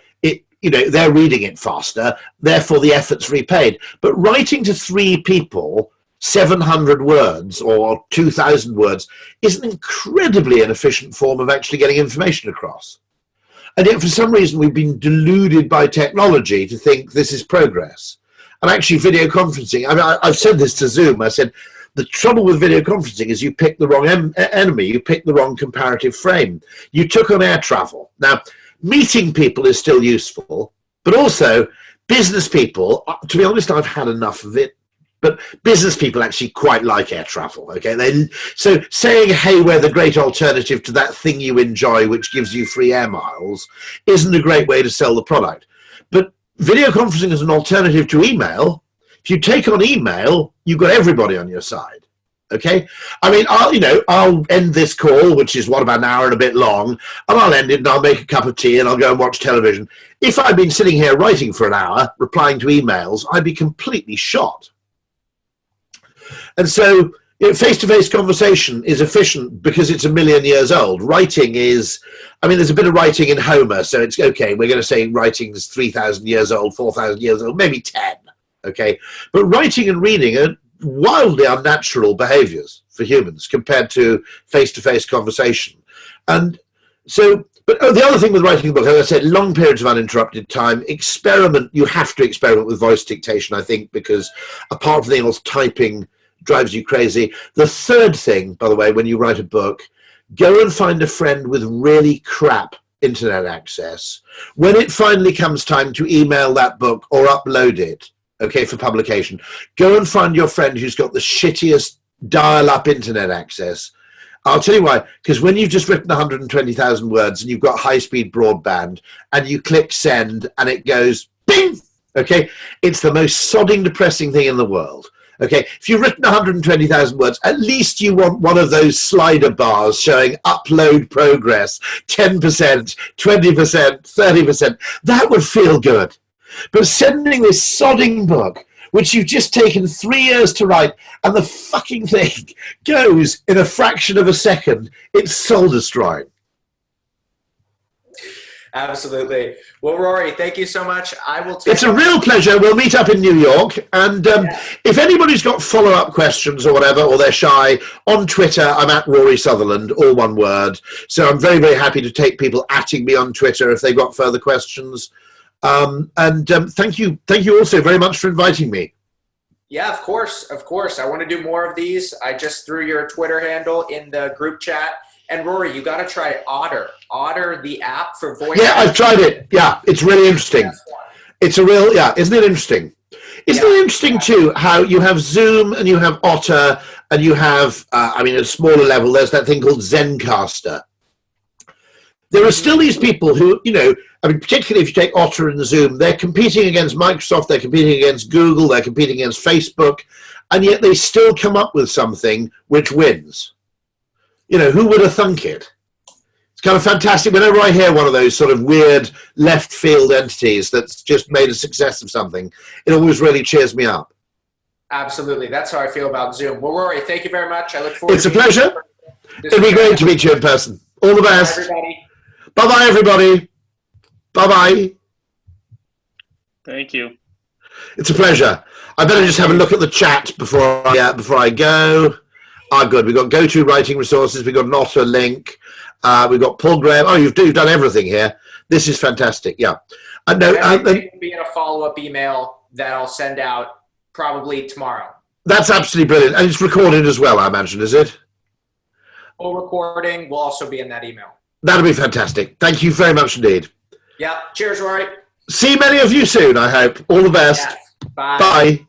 Speaker 2: they're reading it faster, therefore the effort's repaid. But writing to 3 people 700 words or 2,000 words is an incredibly inefficient form of actually getting information across. And yet for some reason we've been deluded by technology to think this is progress. And actually video conferencing, I've said this to Zoom, I said, the trouble with video conferencing is you pick the wrong enemy, you pick the wrong comparative frame. You took on air travel. Now, meeting people is still useful, but also business people, to be honest, I've had enough of it, but business people actually quite like air travel, okay? So saying, hey, we're the great alternative to that thing you enjoy, which gives you free air miles, isn't a great way to sell the product. But video conferencing is an alternative to email. If you take on email, you've got everybody on your side, okay? I mean, I'll end this call, which is about an hour and a bit long, and I'll end it and I'll make a cup of tea and I'll go and watch television. If I'd been sitting here writing for an hour, replying to emails, I'd be completely shot. And so face-to-face conversation is efficient because it's 1,000,000 years old. Writing is, there's a bit of writing in Homer, so it's okay, we're going to say writing's 3,000 years old, 4,000 years old, maybe 10. Okay, but writing and reading are wildly unnatural behaviors for humans compared to face-to-face conversation. And so, but the other thing with writing a book, as I said, long periods of uninterrupted time, experiment, you have to experiment with voice dictation, I think, because apart from anything else, typing drives you crazy. The third thing, by the way, when you write a book, go and find a friend with really crap internet access. When it finally comes time to email that book or upload it, okay, for publication, go and find your friend who's got the shittiest dial-up internet access. I'll tell you why, because when you've just written 120,000 words and you've got high-speed broadband and you click send and it goes bing, okay, it's the most sodding depressing thing in the world. Okay, if you've written 120,000 words, at least you want one of those slider bars showing upload progress, 10%, 20%, 30%. That would feel good. But sending this sodding book, which you've just taken 3 years to write, and the fucking thing goes in a fraction of a second, it's soul-destroying.
Speaker 1: Absolutely. Well, Rory, thank you so much.
Speaker 2: It's a real pleasure. We'll meet up in New York. And if anybody's got follow-up questions or whatever, or they're shy, on Twitter, I'm at Rory Sutherland, all one word. So I'm very, very happy to take people atting me on Twitter if they've got further questions. Thank you also very much for inviting me.
Speaker 1: Yeah, of course. I want to do more of these. I just threw your Twitter handle in the group chat. And Rory, you got to try Otter, the app for voice.
Speaker 2: Yeah, I've tried it. Yeah, it's really interesting. It's a real, isn't it interesting? Isn't it interesting too how you have Zoom and you have Otter and you have, at a smaller level, there's that thing called Zencaster. There are still these people who, particularly if you take Otter and Zoom, they're competing against Microsoft, they're competing against Google, they're competing against Facebook, and yet they still come up with something which wins. Who would have thunk it? It's kind of fantastic. Whenever I hear one of those sort of weird left field entities that's just made a success of something, it always really cheers me up.
Speaker 1: Absolutely. That's how I feel about Zoom. Well, Rory, thank you very much. I look forward to
Speaker 2: It's a pleasure. It'll be great to meet you in person. All the best.
Speaker 1: Bye, everybody.
Speaker 2: Bye-bye, everybody. Bye-bye.
Speaker 6: Thank you.
Speaker 2: It's a pleasure. I better just have a look at the chat before I go. Good. We've got go-to writing resources. We've got an Otter link. We've got Paul Graham. Oh, you've done everything here. This is fantastic. Yeah.
Speaker 1: Everything will be in a follow-up email that I'll send out probably tomorrow.
Speaker 2: That's absolutely brilliant. And it's recorded as well, I imagine, is it?
Speaker 1: Full recording will also be in that email.
Speaker 2: That'll be fantastic. Thank you very much indeed.
Speaker 1: Yeah. Cheers, Rory.
Speaker 2: See many of you soon, I hope. All the best.
Speaker 1: Yes. Bye.
Speaker 2: Bye.